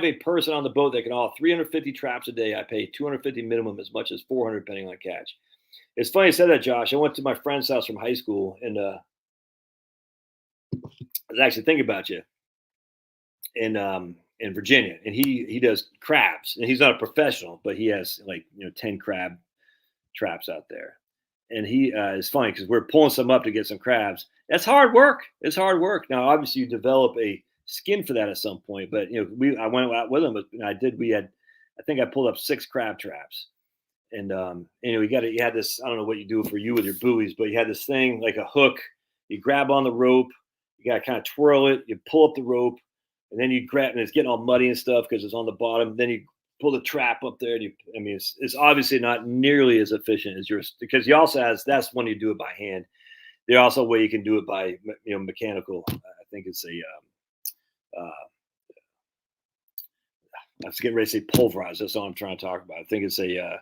a person on the boat that can haul 350 traps a day, I pay 250 minimum, as much as 400 depending on catch. It's funny you said that, Josh. I went to my friend's house from high school, and I was actually thinking about you in Virginia, and he does crabs, and he's not a professional, but he has 10 crab traps out there. And he is funny because we're pulling some up to get some crabs. That's hard work. It's hard work. Now, obviously, you develop a skin for that at some point. But I went out with him. But I think I pulled up 6 crab traps. And you had this. I don't know what you do for you with your buoys, but you had this thing like a hook. You grab on the rope. You got to kind of twirl it. You pull up the rope, and then you grab, and it's getting all muddy and stuff because it's on the bottom. Then you pull the trap up there. And it's obviously not nearly as efficient as yours, because he also has, that's when you do it by hand. There's also a way you can do it by mechanical. I think it's I was getting ready to say pulverized. That's all I'm trying to talk about. I think it's an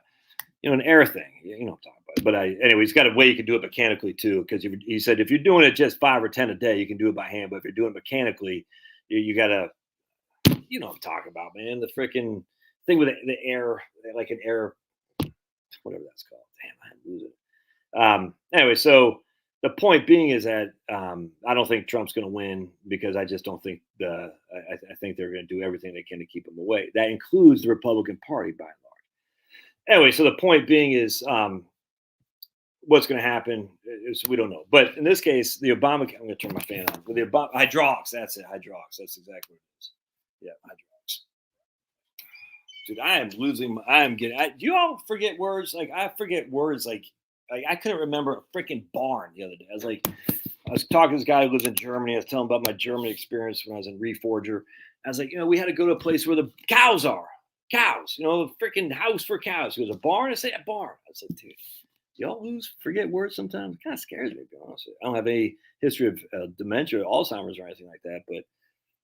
air thing. I'm talking about. But anyway, he's got a way you can do it mechanically too. Because he said if you're doing it just 5 or 10 a day, you can do it by hand. But if you're doing it mechanically, you got to, what I'm talking about, man. The freaking thing with the air, like an air, whatever that's called. Damn, I lose it. Anyway, so the point being is that I don't think Trump's going to win, because I just don't think I think they're going to do everything they can to keep him away. That includes the Republican Party by and large. Anyway, so the point being is what's going to happen is we don't know. But in this case, the Obama, I'm going to turn my fan on. With the Obama, hydraulics, that's it. Hydraulics, that's exactly what it is. Yeah, hydraulics. Dude, I am losing. I am getting. Do you all forget words? Like I forget words. Like I couldn't remember a freaking barn the other day. I was talking to this guy who lives in Germany. I was telling him about my German experience when I was in Reforger. I was like, we had to go to a place where the cows are. Cows, a freaking house for cows. He goes, a barn? I say, a barn. I said, dude, y'all forget words sometimes? It kind of scares me, to be honest with you. I don't have any history of dementia, Alzheimer's, or anything like that. But,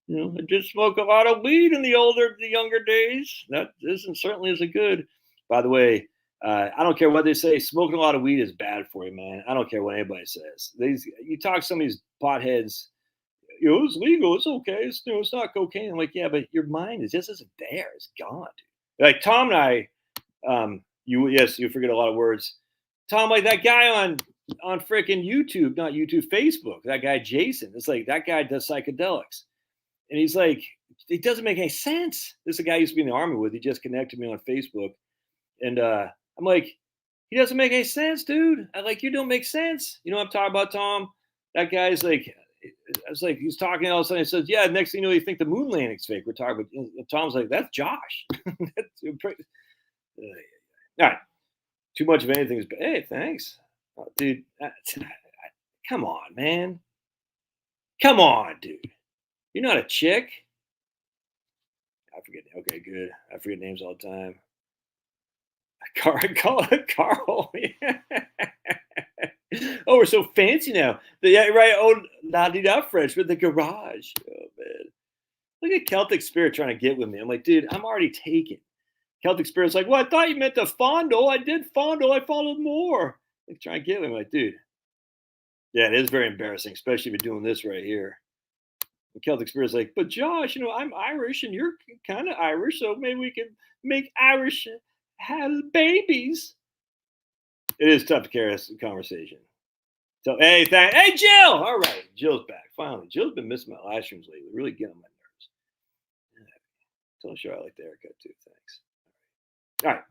I did smoke a lot of weed in the younger days. That certainly isn't good. By the way, I don't care what they say. Smoking a lot of weed is bad for you, man. I don't care what anybody says. You talk to some of these potheads, it's legal. It's okay. It's not cocaine. I'm like, yeah, but your mind isn't there. It's gone, dude. Like Tom and I, you forget a lot of words. Tom, like that guy on freaking YouTube, not YouTube, Facebook. That guy Jason. It's like that guy does psychedelics, and he's like, it doesn't make any sense. This is a guy I used to be in the army with. He just connected me on Facebook, and I'm like, he doesn't make any sense, dude. You don't make sense. You know what I'm talking about, Tom? That guy's like. I was like, he's talking all of a sudden. He says, yeah, next thing you know, you think the moon landing's fake. We're talking about, Tom's like, that's Josh. All right. Too much of anything is, hey, thanks. Oh, dude, come on, man. Come on, dude. You're not a chick. I forget. Okay, good. I forget names all the time. Carl. Yeah. Oh, we're so fancy now. Yeah, right. Oh, la-di-da French with the garage. Oh, man. Look at Celtic Spirit trying to get with me. I'm like, dude, I'm already taken. Celtic Spirit's like, well, I thought you meant to fondle. I did fondle. I followed more. Like, trying to get with me. I'm like, dude. Yeah, it is very embarrassing, especially if you're doing this right here. And Celtic Spirit's like, but Josh, I'm Irish and you're kind of Irish, so maybe we can make Irish have babies. It is tough to carry a conversation. So, hey, Jill. All right, Jill's back finally. Jill's been missing my live streams lately. Really getting on my nerves. Tell her I like the haircut too. Thanks. All right.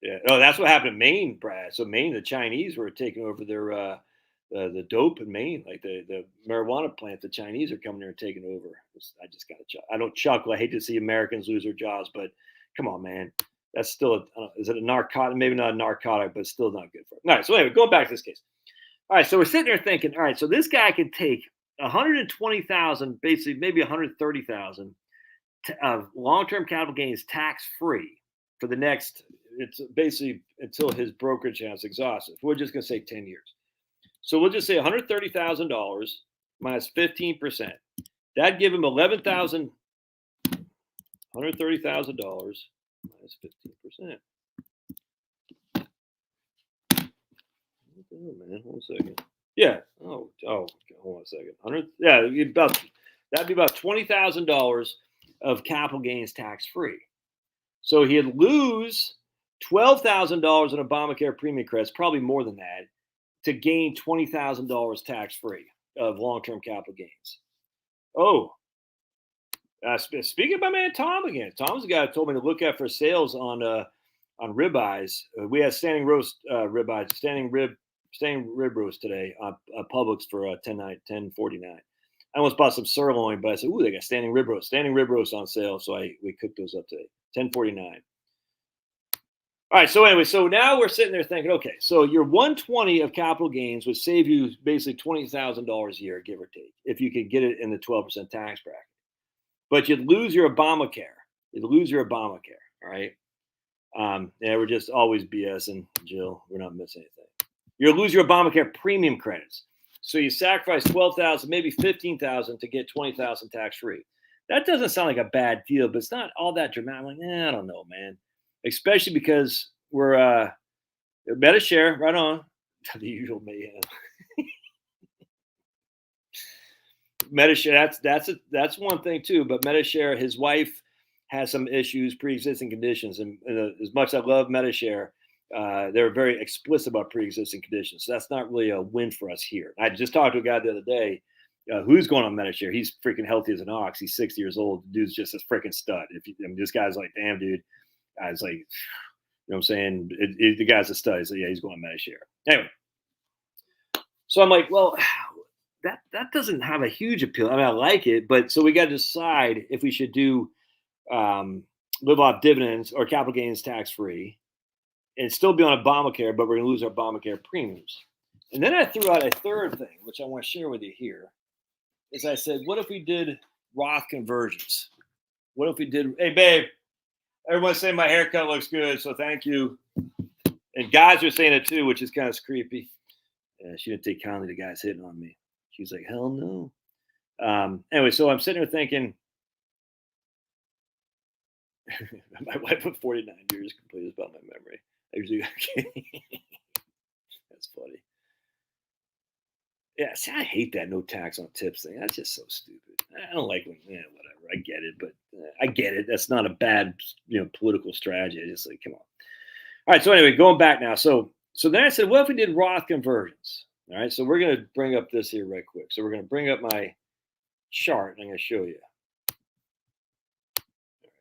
Yeah. Oh, that's what happened in Maine, Brad. So Maine, the Chinese were taking over their the dope in Maine, like the marijuana plant. The Chinese are coming there and taking over. I just got to chuckle. I don't chuckle. I hate to see Americans lose their jobs, but come on, man. That's still, is it a narcotic? Maybe not a narcotic, but still not good for it. All right. So anyway, going back to this case. All right. So we're sitting there thinking, all right, so this guy could take 120,000, basically maybe 130,000 of long-term capital gains tax-free for the next, it's basically until his brokerage house exhausted. We're just going to say 10 years. So we'll just say $130,000 minus 15%. That'd give him $130,000 minus 15%. Oh, man, 1 second. Yeah. Oh, hold on a second. That'd be about $20,000 of capital gains tax free. So he'd lose $12,000 in Obamacare premium credits, probably more than that, to gain $20,000 tax free of long-term capital gains. Oh. Speaking of my man Tom again, Tom's the guy who told me to look out for sales on ribeyes. We had standing roast ribeyes, standing rib roast today on Publix for $10.49. I almost bought some sirloin, but I said, "Ooh, they got standing rib roast on sale." So we cooked those up today, $10.49. All right. So anyway, so now we're sitting there thinking, okay, so your 120 of capital gains would save you basically $20,000 a year, give or take, if you could get it in the 12% tax bracket. But you'd lose your Obamacare. All right. Yeah, we're just always BSing, Jill. We're not missing anything. You'll lose your Obamacare premium credits. So you sacrifice $12,000, maybe $15,000 to get $20,000 tax free. That doesn't sound like a bad deal, but it's not all that dramatic. I'm like, I don't know, man. Especially because we're MetaShare, right on. The usual mayhem. MetaShare, that's one thing too. But MetaShare, his wife has some issues, pre-existing conditions, and as much as I love MetaShare, they're very explicit about pre-existing conditions. So that's not really a win for us here. I just talked to a guy the other day who's going on MetaShare. He's freaking healthy as an ox. He's 60 years old. The dude's just a freaking stud. This guy's like, damn, dude. I was like, what I'm saying? The guy's a study, so yeah, he's going Medi-share. Anyway, so I'm like, well, that doesn't have a huge appeal. I mean, I like it, but so we got to decide if we should do live off dividends or capital gains tax free, and still be on Obamacare, but we're going to lose our Obamacare premiums. And then I threw out a third thing, which I want to share with you here. Is I said, what if we did Roth conversions? What if we did? Hey, babe, everyone's saying my haircut looks good, so thank you. And guys are saying it too, which is kind of creepy. She didn't take kindly to guys hitting on me. She's like, hell no. Anyway, so I'm sitting here thinking, my wife of 49 years complains about my memory. I usually that's funny. Yeah, see, I hate that no tax on tips thing. That's just so stupid. I don't like when, whatever. I get it, but I get it. That's not a bad, political strategy. I just like, come on. All right. So anyway, going back now. So then I said, what if we did Roth conversions? All right. So we're going to bring up this here right quick. So we're going to bring up my chart, and I'm going to show you. All right.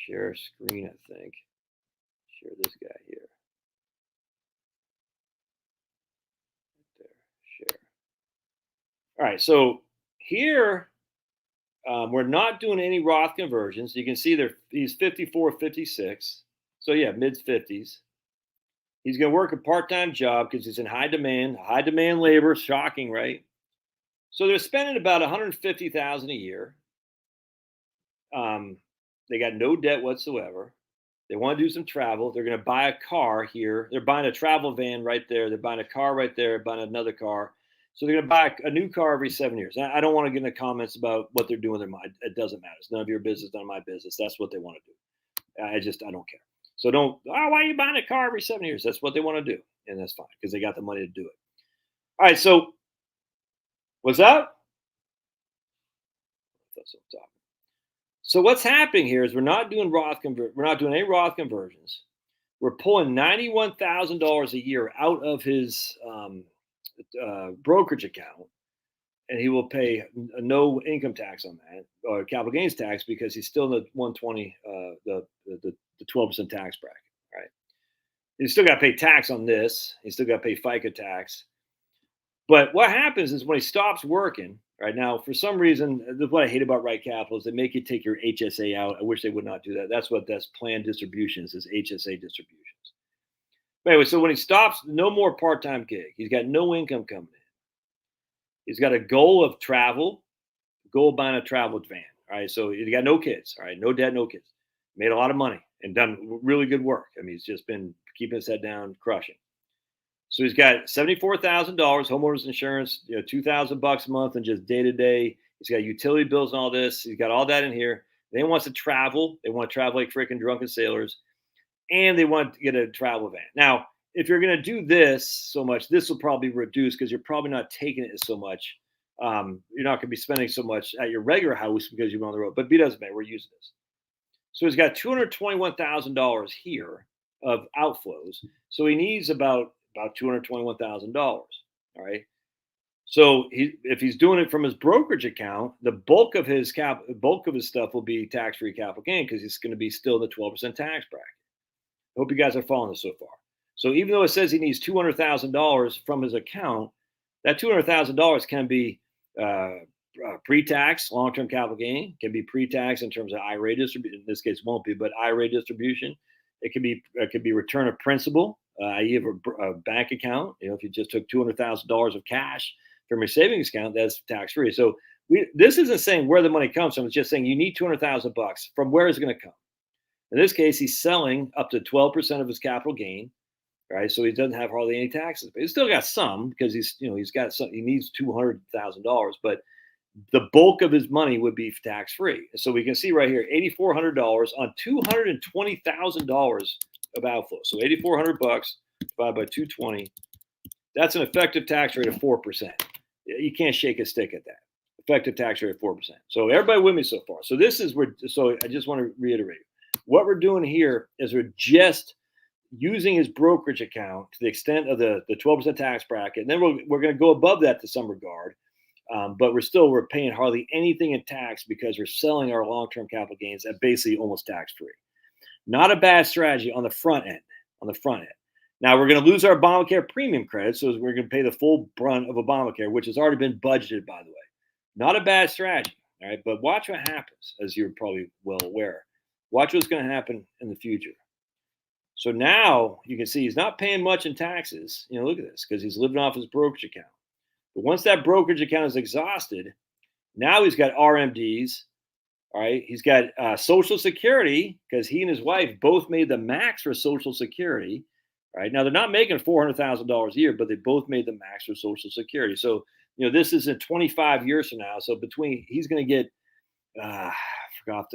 Share screen, I think. Share this guy here. Right there. Share. All right. So here, we're not doing any Roth conversions. You can see he's 54, 56. So yeah, mid 50s. He's going to work a part-time job because he's in high demand labor. Shocking, right? So they're spending about $150,000 a year. They got no debt whatsoever. They want to do some travel. They're going to buy a car here. They're buying a travel van right there. They're buying a car right there. Buying another car. So they're going to buy a new car every 7 years. I don't want to get into comments about what they're doing with their mind. It doesn't matter. It's none of your business, none of my business. That's what they want to do. I don't care. So why are you buying a car every 7 years? That's what they want to do. And that's fine because they got the money to do it. All right. So what's up? So what's happening here is we're not doing any Roth conversions. We're pulling $91,000 a year out of his brokerage account, and he will pay no income tax on that or capital gains tax because he's still in the 120, the 12% tax bracket. Right? He's still got to pay tax on this. He's still got to pay FICA tax. But what happens is when he stops working, right now, for some reason, what I hate about Right Capital is they make you take your HSA out. I wish they would not do that. That's planned distributions, is HSA distributions. But anyway, so when he stops, no more part-time gig. He's got no income coming in. He's got a goal of travel, goal of buying a travel van. All right, so he got no kids. All right, no debt, no kids. Made a lot of money and done really good work. I mean, he's just been keeping his head down, crushing. So he's got $74,000 homeowners insurance, $2,000 a month, and just day to day. He's got utility bills and all this. He's got all that in here. Then he wants to travel. They want to travel like freaking drunken sailors, and they want to get a travel van. Now, if you're going to do this so much, this will probably reduce because you're probably not taking it so much. You're not going to be spending so much at your regular house because you're on the road. But it doesn't matter. We're using this. So he's got $221,000 here of outflows. So he needs about $221,000. All right. So if he's doing it from his brokerage account, the bulk of his stuff will be tax-free capital gain because he's going to be still in the 12% tax bracket. I hope you guys are following this so far. So even though it says he needs $200,000 from his account, that $200,000 can be pre-tax long-term capital gain, can be pre-tax in terms of IRA distribution. In this case, won't be, but IRA distribution. It could be return of principal. You have a bank account. If you just took $200,000 of cash from your savings account, that's tax free. So this isn't saying where the money comes from. It's just saying you need $200,000 from where is it going to come. In this case, he's selling up to 12% of his capital gain, right? So he doesn't have hardly any taxes, but he's still got some because he's got some. He needs $200,000, but the bulk of his money would be tax free. So we can see right here, $8,400 on $220,000 of outflow. So $8,400 divided by 220. That's an effective tax rate of 4%. You can't shake a stick at that. Effective tax rate of 4%. So everybody with me so far. So so I just want to reiterate. What we're doing here is we're just using his brokerage account to the extent of the 12% tax bracket. And then we're going to go above that to some regard. But we're paying hardly anything in tax because we're selling our long-term capital gains at basically almost tax-free. Not a bad strategy on the front end. on the front end. Now we're going to lose our Obamacare premium credit, so we're going to pay the full brunt of Obamacare, which has already been budgeted, by the way. Not a bad strategy, all right? But watch what happens, as you're probably well aware. Watch what's going to happen in the future. So now you can see he's not paying much in taxes. Look at this, because he's living off his brokerage account. But once that brokerage account is exhausted, now he's got RMDs. All right, he's got Social Security, because he and his wife both made the max for Social Security. All right, now they're not making $400,000 a year, but they both made the max for Social Security. So this is in 25 years from now. So he's going to get,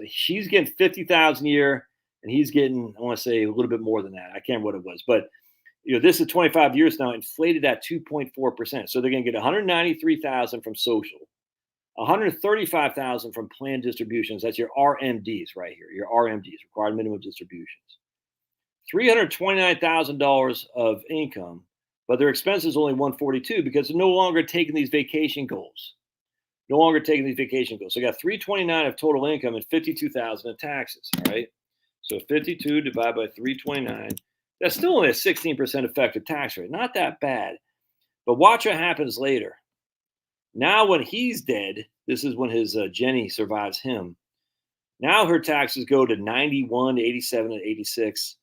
she's getting 50,000 a year, and he's getting, I want to say, a little bit more than that. I can't remember what it was, but this is 25 years now, inflated at 2.4%. So they're going to get 193,000 from Social, 135,000 from planned distributions. That's your RMDs right here. Your RMDs, required minimum distributions. $329,000 of income, but their expenses only 142 because they're no longer taking these vacation goals. No longer taking these vacation goals. So you got 329 of total income and 52,000 of taxes. All right. So 52 divided by 329. That's still only a 16% effective tax rate. Not that bad. But watch what happens later. Now, when he's dead, this is when his Jenny survives him. Now her taxes go to 91, 87, and 86.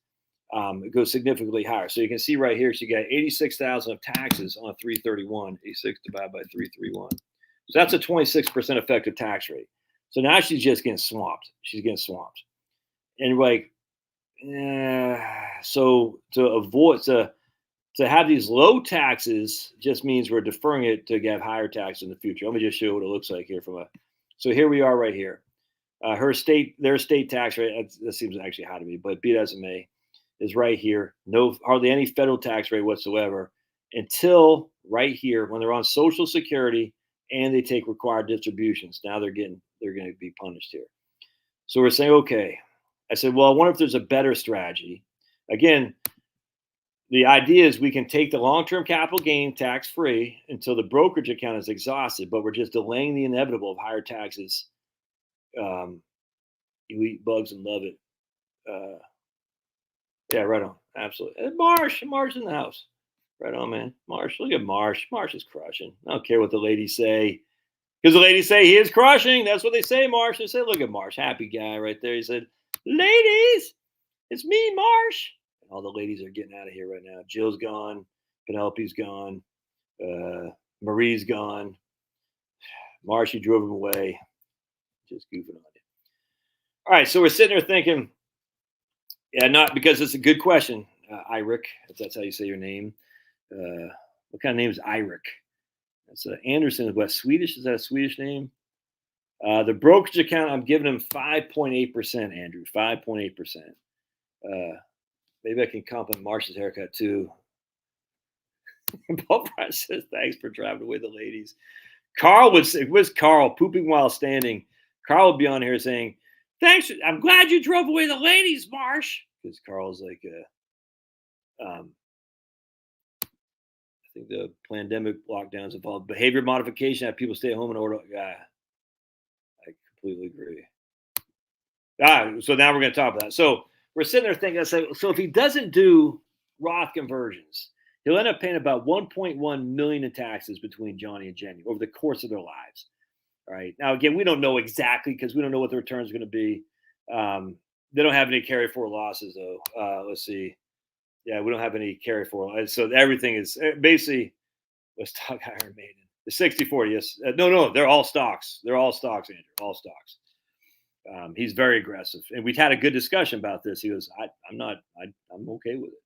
It goes significantly higher. So you can see right here, she got 86,000 of taxes on 331. 86 divided by 331. So that's a 26% effective tax rate. So now she's just getting swamped. She's getting swamped. And so to have these low taxes just means we're deferring it to have higher taxes in the future. Let me just show you what it looks like here so here we are right here. Their state tax rate, that seems actually high to me, but be it as it may, is right here. Hardly any federal tax rate whatsoever until right here when they're on Social Security and they take required distributions. Now they're going to be punished here. So we're saying, okay. I said, well, I wonder if there's a better strategy. Again, the idea is we can take the long-term capital gain tax-free until the brokerage account is exhausted, but we're just delaying the inevitable of higher taxes. You eat bugs and love it. Yeah, right on. Absolutely. And Marsh in the house. Right on, man. Marsh, look at Marsh. Marsh is crushing. I don't care what the ladies say. Because the ladies say he is crushing. That's what they say, Marsh. They say, look at Marsh. Happy guy right there. He said, ladies, it's me, Marsh. And all the ladies are getting out of here right now. Jill's gone. Penelope's gone. Marie's gone. Marsh, you drove him away. Just goofing on you. All right, so we're sitting there thinking, not because it's a good question, Iric, if that's how you say your name. What kind of name is Iric? That's Anderson. What, Swedish? Is that a Swedish name? The brokerage account, I'm giving him 5.8%, Andrew. 5.8%. Maybe I can compliment Marsh's haircut too. Paul Price says, thanks for driving away the ladies. Carl would say, where's Carl? Pooping while standing. Carl would be on here saying, thanks. I'm glad you drove away the ladies, Marsh. Because Carl's like, I think the pandemic lockdowns involved behavior modification, have people stay at home in order. Yeah, I completely agree. So now we're going to talk about that. So we're sitting there thinking, so if he doesn't do Roth conversions, he'll end up paying about $1.1 million in taxes between Johnny and Jenny over the course of their lives. All right. Now, again, we don't know exactly because we don't know what the return is going to be. They don't have any carry forward losses, though. Let's see. Yeah, we don't have any carry forward. So everything is basically, let's talk Iron Maiden. The 60-40, yes. No, they're all stocks. They're all stocks, Andrew. All stocks. He's very aggressive. And we've had a good discussion about this. He goes, I'm okay with it.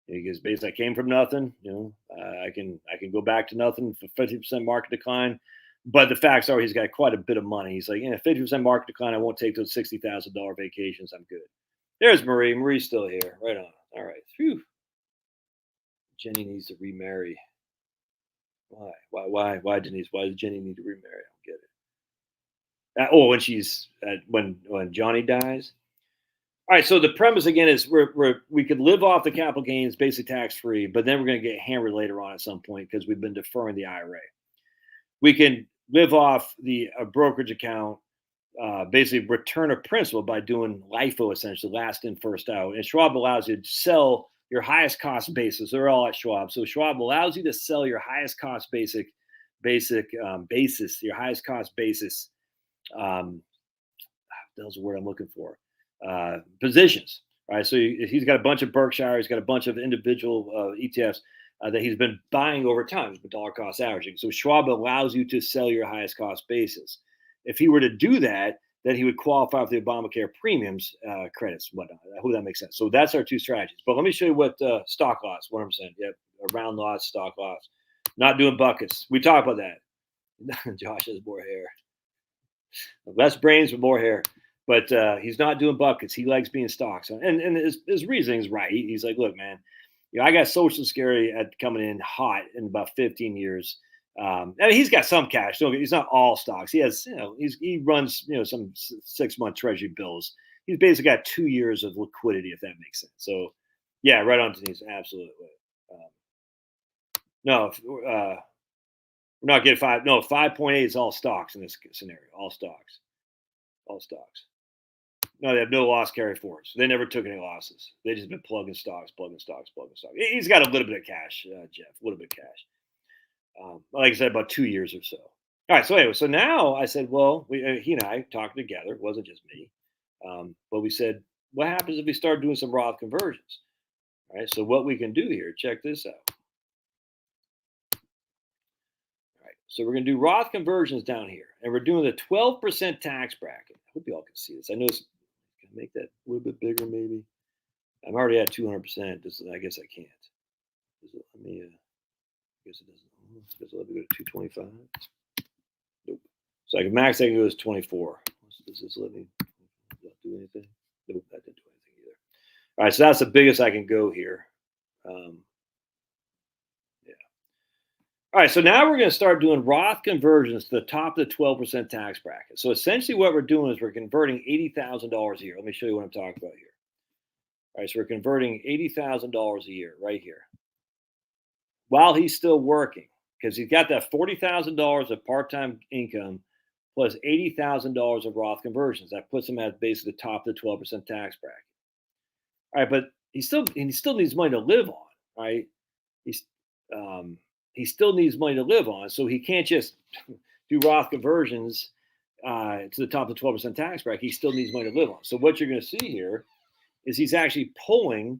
He goes, basically, I came from nothing. I can go back to nothing for 50% market decline. But the facts are he's got quite a bit of money. He's like, 50% market decline. I won't take those $60,000 vacations. I'm good. There's Marie. Marie's still here. Right on. All right. Phew. Jenny needs to remarry. Why, Denise? Why does Jenny need to remarry? I don't get it. When Johnny dies. All right. So the premise again is we could live off the capital gains, basically tax free, but then we're going to get hammered later on at some point because we've been deferring the IRA. We can live off the brokerage account, basically return of principal by doing LIFO, essentially, last in, first out. And Schwab allows you to sell your highest cost basis. They're all at Schwab. So Schwab allows you to sell your highest cost basis, your highest cost basis. That's the word I'm looking for. Positions, right? So he's got a bunch of Berkshire. He's got a bunch of individual ETFs that he's been buying over time. He's been dollar cost averaging. So Schwab allows you to sell your highest cost basis. If he were to do that, then he would qualify for the Obamacare premiums credits and whatnot. I hope that makes sense. So that's our two strategies. But let me show you what stock loss, 100%. Yep, around loss, stock loss. Not doing buckets. We talked about that. Josh has more hair. Less brains, but more hair. But he's not doing buckets. He likes being stocks. And his reasoning is right. He's like, look, man, I got Social Security coming in hot in about 15 years. I mean, he's got some cash. He's not all stocks. He has, he runs, some 6-month treasury bills. He's basically got 2 years of liquidity, if that makes sense. So, yeah, right on, Denise. Absolutely. No, we're not getting 5. No, 5.8 is all stocks in this scenario. All stocks. No, they have no loss carry forwards. They never took any losses. They just been plugging stocks. He's got a little bit of cash, Jeff. A little bit of cash. Like I said, about 2 years or so. All right. So anyway, so now I said, well, he and I talked together. It wasn't just me. But we said, what happens if we start doing some Roth conversions? All right. So what we can do here, check this out. All right. So we're going to do Roth conversions down here. And we're doing the 12% tax bracket. I hope you all can see this. I know it's going to make that a little bit bigger, maybe. I'm already at 200%. I guess I can't. Let me, I guess it doesn't. Does it let me go to 225? Nope. So I can max. I can go to 24. Does this let me do anything? Nope, that didn't do anything either. All right, so that's the biggest I can go here. Yeah. All right, so now we're going to start doing Roth conversions to the top of the 12% tax bracket. So essentially, what we're doing is we're converting $80,000 a year. Let me show you what I'm talking about here. All right, so we're converting $80,000 a year right here, while he's still working, because he's got that $40,000 of part-time income plus $80,000 of Roth conversions. That puts him at basically the top of the 12% tax bracket. All right, but he still needs money to live on, right? He still needs money to live on, so he can't just do Roth conversions to the top of the 12% tax bracket. He still needs money to live on. So what you're going to see here is he's actually pulling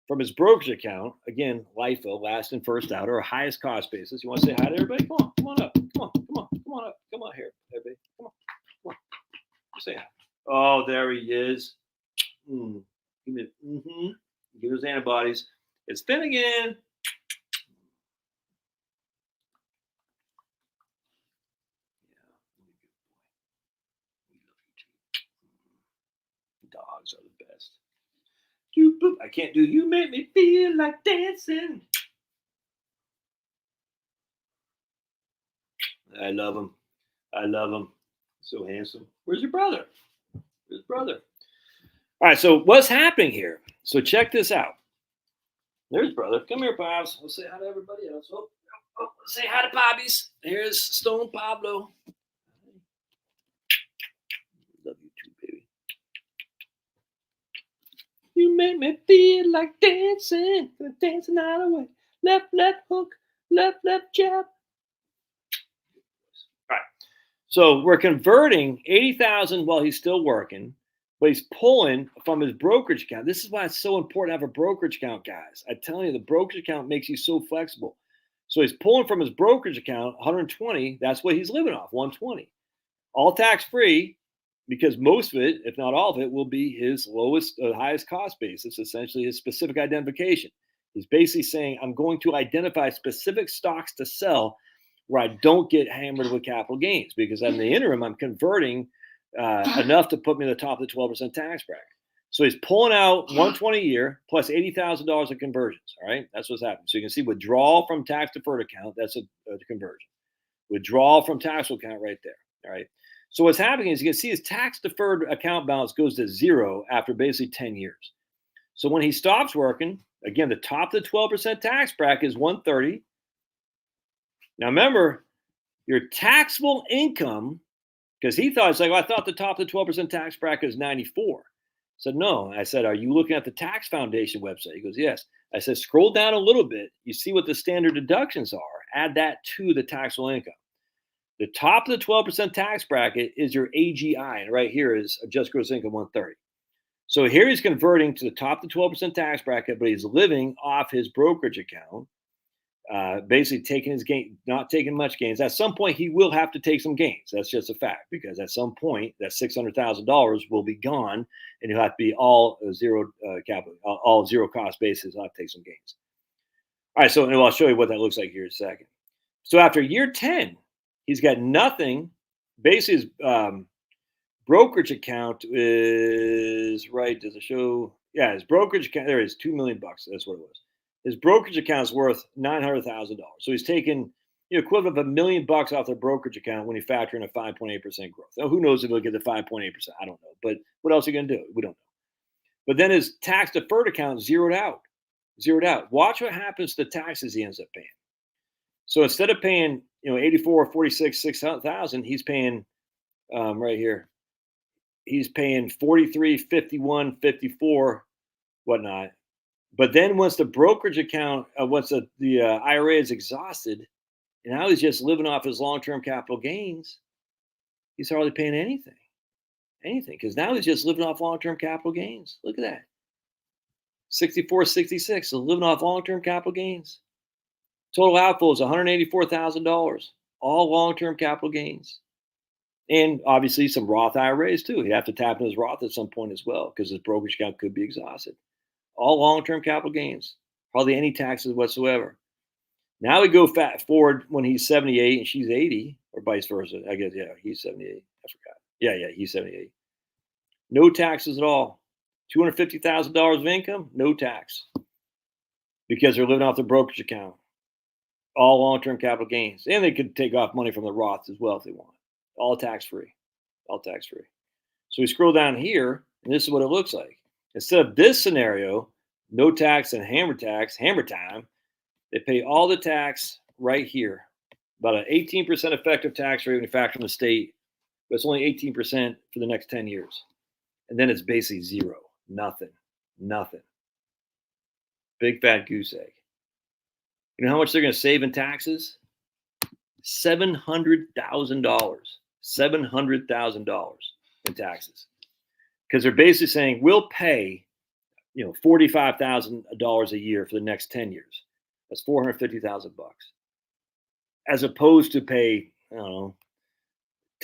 from his brokerage account, again, LIFO, last and first out, or highest cost basis. You want to say hi to everybody? Come on up. Come on here, everybody. Come on. Say hi. Oh, there he is. Give his antibodies. It's thin again. Dogs are the best. I can't do. You make me feel like dancing. I love him. So handsome. Where's your brother? All right. So what's happening here? So check this out. There's brother. Come here, Pops. Let's say hi to everybody else. Let's say hi to Bobbies. Here's Stone Pablo. Love you too, baby. You make me feel like dancing all the way. Left hook, left jab. All right. So we're converting 80,000 while he's still working, but he's pulling from his brokerage account. This is why it's so important to have a brokerage account, guys. I'm telling you, the brokerage account makes you so flexible. So he's pulling from his brokerage account 120. That's what he's living off, 120. All tax-free, because most of it, if not all of it, will be his highest cost basis, essentially his specific identification. He's basically saying, I'm going to identify specific stocks to sell where I don't get hammered with capital gains, because in the interim, I'm converting enough to put me in the top of the 12% tax bracket. So he's pulling out 120 a year plus $80,000 of conversions. All right, that's what's happening. So you can see withdrawal from tax deferred account. That's a conversion. Withdrawal from taxable account right there. All right. So what's happening is you can see his tax deferred account balance goes to zero after basically 10 years. So when he stops working, again, the top of the 12% tax bracket is 130. Now remember, your taxable income, because he thought, it's like, well, I thought the top of the 12% tax bracket is 94. I said, no. I said, are you looking at the Tax Foundation website? He goes, yes. I said, scroll down a little bit. You see what the standard deductions are. Add that to the taxable income. The top of the 12% tax bracket is your AGI, and right here is adjusted gross income 130. So here he's converting to the top of the 12% tax bracket, but he's living off his brokerage account, basically taking his gain, not taking much gains. At some point, he will have to take some gains. That's just a fact, because at some point, that $600,000 will be gone, and he'll have to be all zero capital, all zero cost basis. I'll have to take some gains. All right, so I'll show you what that looks like here in a second. So after year 10, he's got nothing. Basically, his brokerage account is right. Does it show? Yeah, his brokerage account, there is $2 million. That's what it was. His brokerage account is worth $900,000. So he's taken the equivalent of $1 million off their brokerage account when you factor in a 5.8% growth. Now, who knows if he'll get the 5.8%? I don't know. But what else are you going to do? We don't know. But then his tax deferred account zeroed out. Watch what happens to the taxes he ends up paying. So instead of paying, 84, 46, 600,000, he's paying right here. He's paying 43, 51, 54, whatnot. But then once the brokerage account, once the IRA is exhausted, and now he's just living off his long-term capital gains, he's hardly paying anything, because now he's just living off long-term capital gains. Look at that. 64, 66, so living off long-term capital gains. Total outflow is $184,000, all long-term capital gains. And obviously some Roth IRAs too. He'd have to tap into his Roth at some point as well, because his brokerage account could be exhausted. All long-term capital gains, hardly any taxes whatsoever. Now we go forward when he's 78 and she's 80, or vice versa. I guess, yeah, he's 78. I forgot. Yeah, he's 78. No taxes at all. $250,000 of income, no tax, because they're living off their brokerage account. All long-term capital gains. And they could take off money from the Roths as well if they want. All tax-free. So we scroll down here, and this is what it looks like. Instead of this scenario, no tax and hammer time, they pay all the tax right here. About an 18% effective tax rate when you factor in the state, but it's only 18% for the next 10 years. And then it's basically zero. Nothing. Big fat goose egg. You know how much they're going to save in taxes? $700,000. $700,000 in taxes. Because they're basically saying we'll pay, $45,000 a year for the next 10 years. That's $450,000, as opposed to pay, I don't know,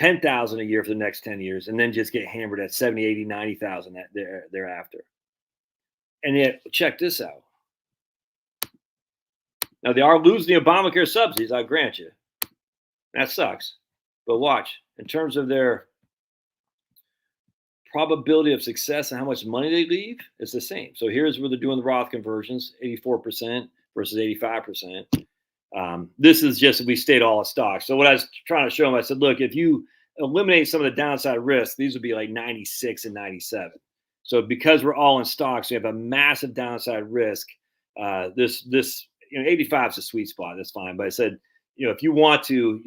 $10,000 a year for the next 10 years, and then just get hammered at 70, 80, 90,000 thereafter. And yet, check this out. Now they are losing the Obamacare subsidies, I grant you. That sucks. But watch, in terms of their probability of success and how much money they leave, it's the same. So here's where they're doing the Roth conversions, 84% versus 85%. This is just, we stayed all in stock. So what I was trying to show them, I said, look, if you eliminate some of the downside risk, these would be like 96 and 97. So because we're all in stocks, we have a massive downside risk. This 85 is a sweet spot. That's fine. But I said, if you want to,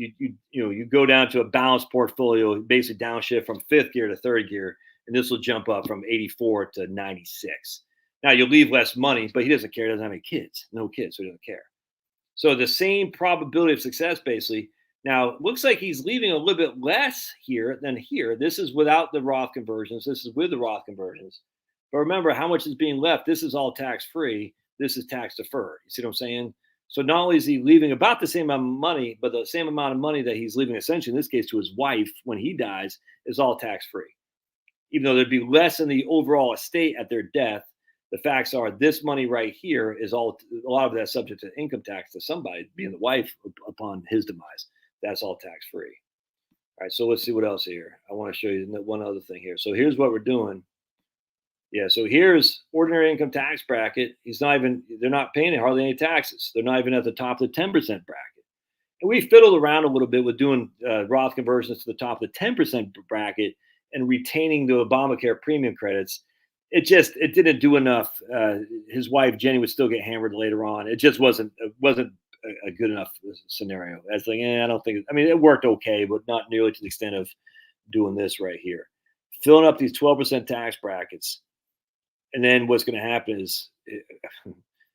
you go down to a balanced portfolio, basically downshift from fifth gear to third gear, and this will jump up from 84 to 96. Now you'll leave less money, but he doesn't care. He doesn't have any kids, no kids, so he doesn't care. So the same probability of success, basically. Now it looks like he's leaving a little bit less here than here. This is without the Roth conversions. This is with the Roth conversions. But remember how much is being left. This is all tax-free. This is tax deferred. You see what I'm saying? So not only is he leaving about the same amount of money, but the same amount of money that he's leaving, essentially in this case to his wife when he dies, is all tax-free. Even though there'd be less in the overall estate at their death, the facts are this money right here is all, a lot of that subject to income tax to somebody, being the wife upon his demise. That's all tax-free. All right, so let's see what else here. I want to show you one other thing here. So here's what we're doing. Yeah, so here's ordinary income tax bracket. They're not paying hardly any taxes. They're not even at the top of the 10% bracket. And we fiddled around a little bit with doing Roth conversions to the top of the 10% bracket and retaining the Obamacare premium credits. It didn't do enough. His wife, Jenny, would still get hammered later on. It just wasn't a good enough scenario. I was like, I don't think, it worked okay, but not nearly to the extent of doing this right here. Filling up these 12% tax brackets. And then what's going to happen is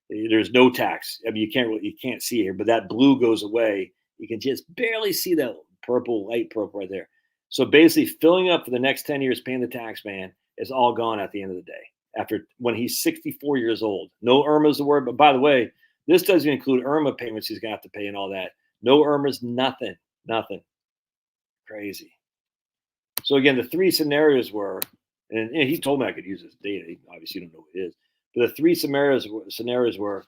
There's no tax. I mean, you can't see it here, but that blue goes away. You can just barely see that purple, light purple right there. So basically, filling up for the next 10 years, paying the tax man is all gone at the end of the day. After when he's 64 years old, no IRMA's the word. But by the way, this doesn't include IRMA payments he's gonna have to pay and all that. No IRMA's, nothing. Crazy. So again, the three scenarios were, and he told me I could use this data. He obviously don't know what it is. But the three scenarios were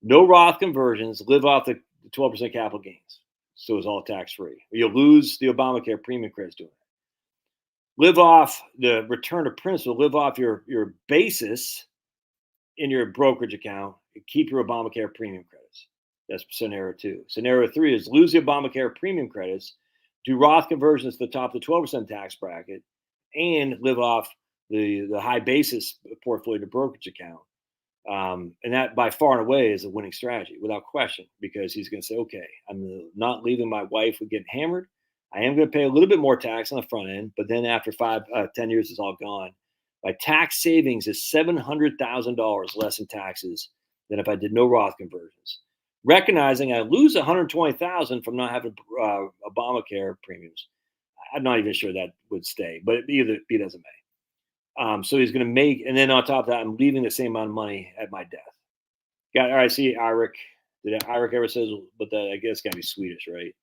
no Roth conversions, live off the 12% capital gains. So it's all tax free. You'll lose the Obamacare premium credits doing that. Live off the return to principal, live off your basis in your brokerage account, and keep your Obamacare premium credits. That's scenario 2. Scenario 3 is lose the Obamacare premium credits, do Roth conversions to the top of the 12% tax bracket, and live off the high basis portfolio to brokerage account. And that by far and away is a winning strategy without question, because he's going to say, okay, I'm not leaving my wife with getting hammered. I am going to pay a little bit more tax on the front end, but then after 10 years, it's all gone. My tax savings is $700,000 less in taxes than if I did no Roth conversions. Recognizing I lose $120,000 from not having Obamacare premiums. I'm not even sure that would stay, but it doesn't matter. So he's going to make, and then on top of that, I'm leaving the same amount of money at my death. All right, see, Eric. Did Eric ever says, but I guess it's got to be Swedish, right?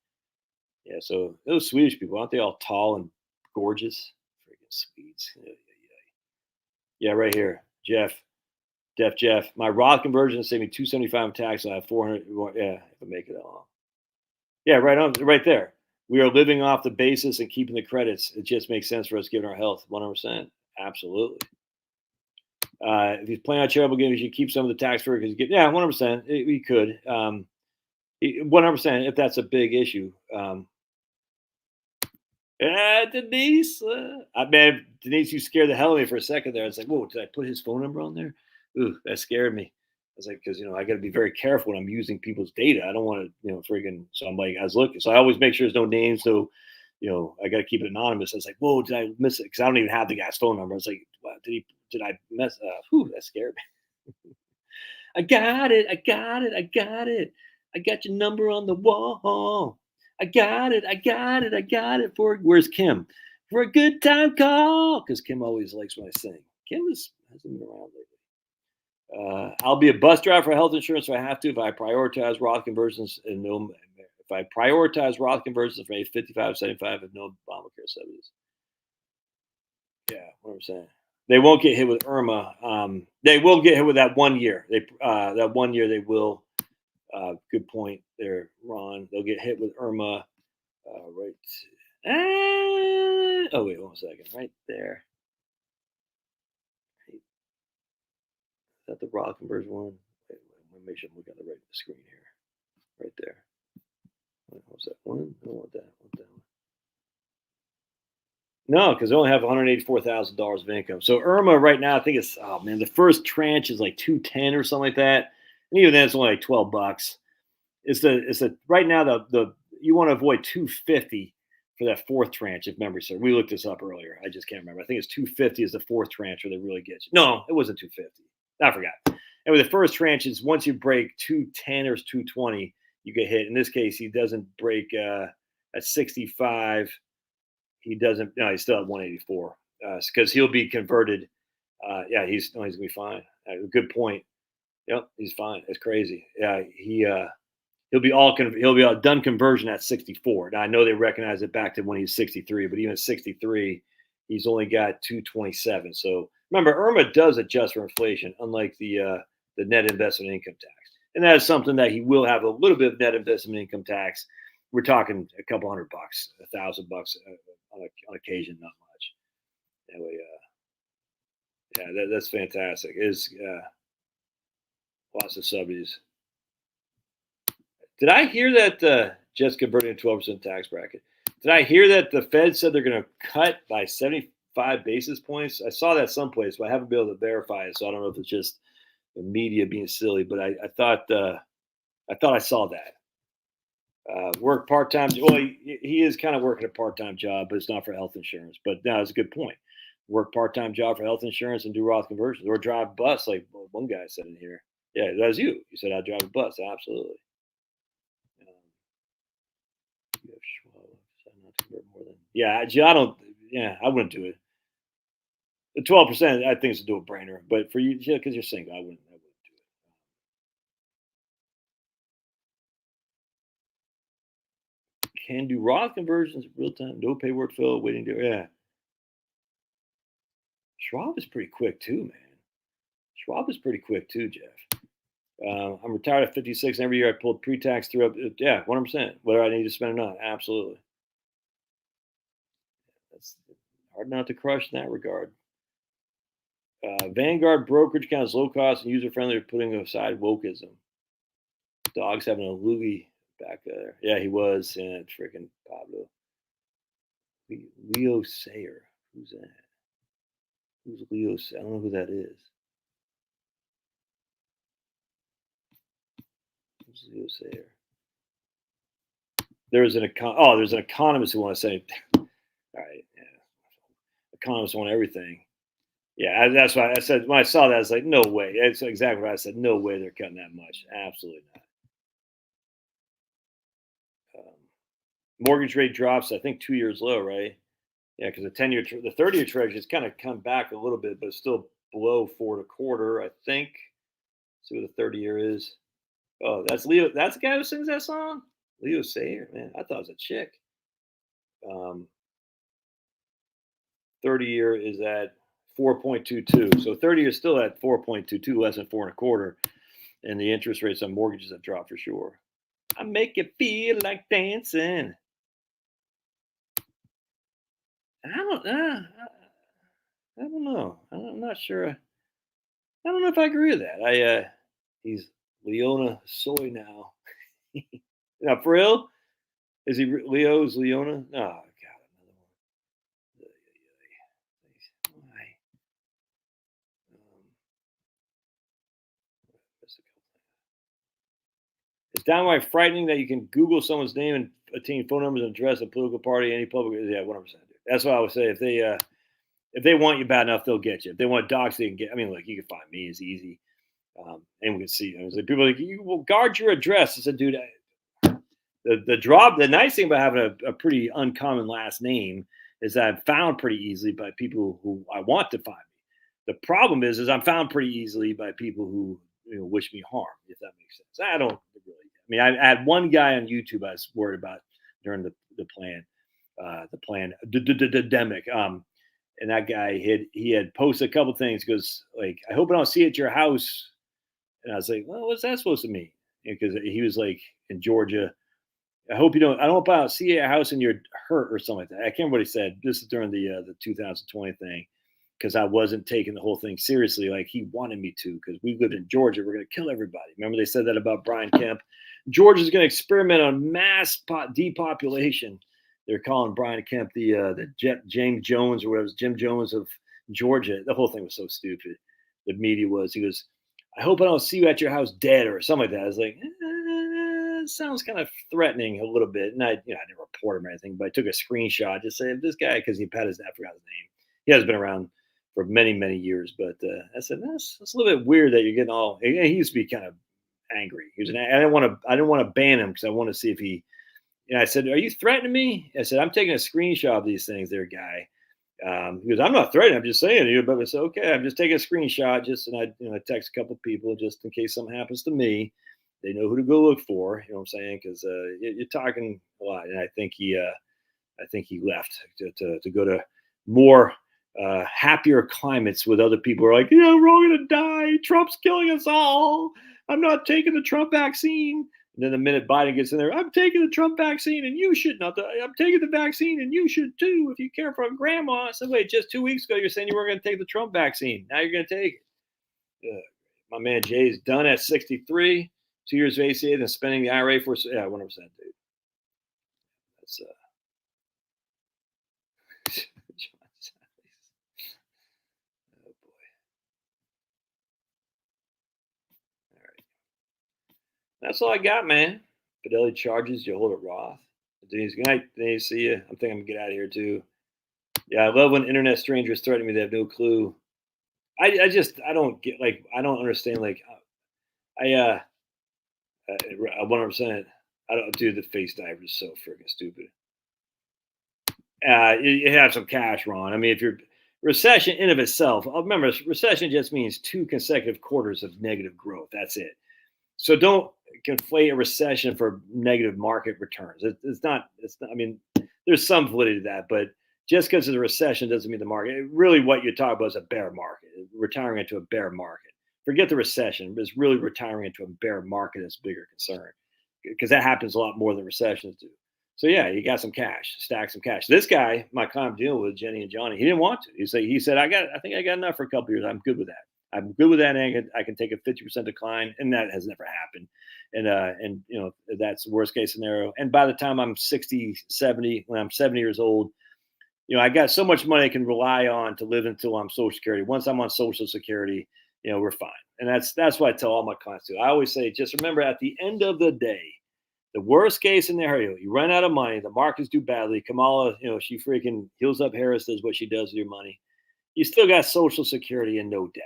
Yeah, so those Swedish people, aren't they all tall and gorgeous? Freaking Swedes. Yeah, right here. Jeff. My Roth conversion is saving $275 in tax. I have 400. Yeah, if I make it that long. Yeah, right there. We are living off the basis and keeping the credits. It just makes sense for us given our health. 100%. Absolutely. If he's playing on charitable giving, you should keep some of the tax free because you get, 100%. We could. 100% if that's a big issue. Denise. Denise, you scared the hell out of me for a second there. I was like, whoa, did I put his phone number on there? Ooh, that scared me. I was like, because I got to be very careful when I'm using people's data. I don't want to, friggin'. So I'm like, I was looking. So I always make sure there's no names. So, I got to keep it anonymous. I was like, whoa, did I miss it? Because I don't even have the guy's phone number. I was like, wow, did I mess? That scared me. I got it. I got your number on the wall. I got it. Where's Kim? For a good time call. Because Kim always likes when I sing. Kim hasn't been around lately. I'll be a bus driver for health insurance if I have to. If I prioritize Roth conversions and no, if I prioritize Roth conversions from age 55, 75, and no Obamacare 70s. Yeah, what I'm saying. They won't get hit with IRMA. They will get hit with that 1 year. That 1 year they will. Good point there, Ron. They'll get hit with IRMA. Right. Oh wait, 1 second. Right there. Is that the Roth conversion one? Wait, let me make sure I'm looking at the right screen here. Right there. What was that one? I don't want that. I want that one. No, because they only have $184,000 of income. So IRMA right now, I think it's the first tranche is like 210 or something like that, and even then it's only like $12. It's the right now the you want to avoid 250 for that fourth tranche if memory serves. We looked this up earlier. I just can't remember. I think it's 250 is the fourth tranche where they really get you. No, it wasn't 250. I forgot. And with the first tranche is once you break 210 or 220, you get hit. In this case, he doesn't break at 65. He doesn't. No, he's still at 184 because he'll be converted. He's gonna be fine. Good point. Yep, he's fine. It's crazy. Yeah, he'll be all done conversion at 64. Now I know they recognize it back to when he's 63, but even at 63, he's only got 227. So remember, IRMA does adjust for inflation, unlike the net investment income tax, and that is something that he will have a little bit of net investment income tax. We're talking a couple $100, $1,000 on occasion, not much. Anyway, that's fantastic. Is lots of subsidies. Did I hear that just converting to 12% tax bracket? Did I hear that the Fed said they're going to cut by 75 basis points? I saw that someplace, but I haven't been able to verify it, so I don't know if it's just the media being silly. But I thought I saw that. Work part-time. Well, he is kind of working a part-time job, but it's not for health insurance. But no, it's a good point. Work part-time job for health insurance and do Roth conversions or drive bus, like one guy said in here. Yeah, that was you. You said I'd drive a bus. Absolutely. Um, you have Schwab, decide not to convert more than. Yeah, I don't. Yeah, I wouldn't do it. The 12%, I think, is a do a brainer. But for you, yeah, because you're single, I wouldn't. I wouldn't do it. Can do Roth conversions real time, no paperwork fill, waiting to. Yeah, Schwab is pretty quick too, man. Schwab is pretty quick too, Jeff. I'm retired at 56, and every year I pulled pre-tax through up. Yeah, 100%. Whether I need to spend or not, absolutely. That's hard not to crush in that regard. Vanguard brokerage account is low cost and user friendly, putting aside wokeism. Dogs having a loogie back there. Yeah, he was. Yeah, freaking Pablo. Leo Sayer. Who's that? Who's Leo Sayer? I don't know who that is. Who's Leo Sayer? There's there's an economist who want to say, all right, yeah, economists want everything. Yeah, that's why I said when I saw that, I was like, no way. It's exactly what I said. No way they're cutting that much. Absolutely not. Mortgage rate drops, I think 2 years low, right? Yeah, because the 30-year treasury has kind of come back a little bit, but it's still below 4.25, I think. See what the 30-year is. Oh, that's Leo. That's the guy who sings that song. Leo Sayer, man. I thought it was a chick. Um, 30-year is at 4.22. So 30 is still at 4.22, less than 4.25, and the interest rates on mortgages have dropped for sure. I make it feel like dancing. I don't. I don't know. I'm not sure. I don't know if I agree with that. He's Leona Soy now. Now, for real, is he Leo's Leona? Oh God, another one. Why? Um, it's downright frightening that you can Google someone's name and attain phone numbers and address a political party, any public. Yeah, 100%. That's what I would say. If they want you bad enough, they'll get you. If they want docs, they can get. I mean, like you can find me. It's easy. And we can see. I was like, people are like, you will guard your address. I said, dude, the nice thing about having a pretty uncommon last name is that I'm found pretty easily by people who I want to find me. The problem is I'm found pretty easily by people who wish me harm, if that makes sense. I don't really. I mean, I had one guy on YouTube I was worried about during the plan, demic. And that guy he had posted a couple things. Goes like, I hope I don't see it at your house. And I was like, well, what's that supposed to mean? Because he was like in Georgia. I hope you don't. I don't about see a house and you're hurt or something like that. I can't remember what he said. This is during the 2020 thing, because I wasn't taking the whole thing seriously like he wanted me to. Because we lived in Georgia, we're going to kill everybody. Remember they said that about Brian Kemp. Georgia's going to experiment on mass depopulation. They're calling Brian Kemp the James Jones or whatever, Jim Jones of Georgia. The whole thing was so stupid. The media was. He goes, I hope I don't see you at your house dead or something like that. I was like, it sounds kind of threatening a little bit. And I didn't report him or anything, but I took a screenshot, just saying this guy, because he had I forgot his name. He has been around for many, many years, but I said, that's a little bit weird that you're getting all, he used to be kind of angry. I didn't want to ban him because I want to see if he, I said, are you threatening me? I said, I'm taking a screenshot of these things there, guy. He goes, I'm not threatening. I'm just saying to you, but I said, okay, I'm just taking a screenshot. And I text a couple people just in case something happens to me. They know who to go look for. You know what I'm saying? Because you're talking a lot, and I think he left to go to more happier climates with other people who are like, yeah, we're all gonna die. Trump's killing us all. I'm not taking the Trump vaccine. And then the minute Biden gets in there, I'm taking the Trump vaccine and you should not. I'm taking the vaccine and you should too if you care for grandma. I said, wait, just 2 weeks ago, you're saying you were going to take the Trump vaccine. Now you're going to take it. My man Jay's done at 63, 2 years of ACA, then spending the IRA for, 100%, dude. That's, oh boy. All right. That's all I got, man. Fidelity charges, you hold it Roth. Denise, good night. Denise, see you. I'm thinking I'm going to get out of here too. Yeah, I love when internet strangers threaten me. They have no clue. I don't get, like, I don't understand, like, I 100%. I don't do the face diver is so freaking stupid. You have some cash, Ron. I mean, if you're recession in of itself, remember recession just means 2 consecutive quarters of negative growth. That's it. So don't conflate a recession for negative market returns. It's not. It's not. I mean, there's some validity to that, but just because it's a recession doesn't mean the market. Really, what you're talking about is a bear market, retiring into a bear market. Forget the recession. It's really retiring into a bear market that's a bigger concern because that happens a lot more than recessions do. So yeah, you got some cash, stack some cash. This guy, my client dealing with Jenny and Johnny, he didn't want to. He said, I think I got enough for a couple years. I'm good with that. I'm good with that. And I can take a 50% decline, and that has never happened. And that's the worst case scenario. And by the time I'm 60, 70, when I'm 70 years old, I got so much money I can rely on to live until I'm Social Security. Once I'm on Social Security, we're fine. And that's what I tell all my clients too. I always say, just remember, at the end of the day, the worst case scenario, you run out of money, the markets do badly. Kamala, she freaking heals up Harris, does what she does with your money. You still got Social Security and no debt.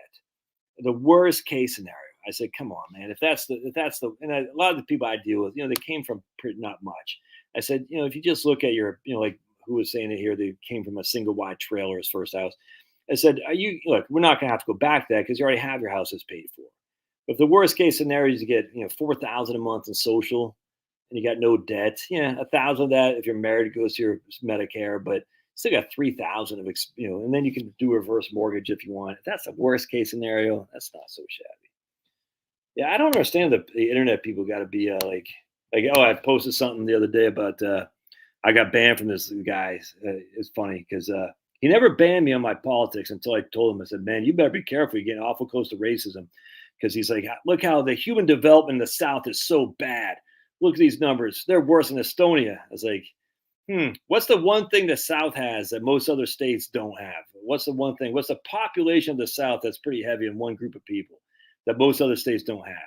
The worst case scenario. I said, come on, man. If that's the, and a lot of the people I deal with, they came from not much. I said, if you just look at your, like who was saying it here, they came from a single wide trailer, his first house. I said, look, we're not going to have to go back to that because you already have your houses paid for. But the worst case scenario is you get, $4,000 a month in social, and you got no debt. Yeah, 1,000 of that if you're married goes to your Medicare, but still got 3,000 of and then you can do a reverse mortgage if you want. If that's the worst case scenario, that's not so shabby. Yeah, I don't understand the internet people got to be oh, I posted something the other day about I got banned from this guy. It's funny because he never banned me on my politics until I told him. I said, man, you better be careful. You're getting awful close to racism. Because he's like, look how the human development in the South is so bad. Look at these numbers. They're worse than Estonia. I was like, what's the one thing the South has that most other states don't have? What's the one thing? What's the population of the South that's pretty heavy in one group of people that most other states don't have?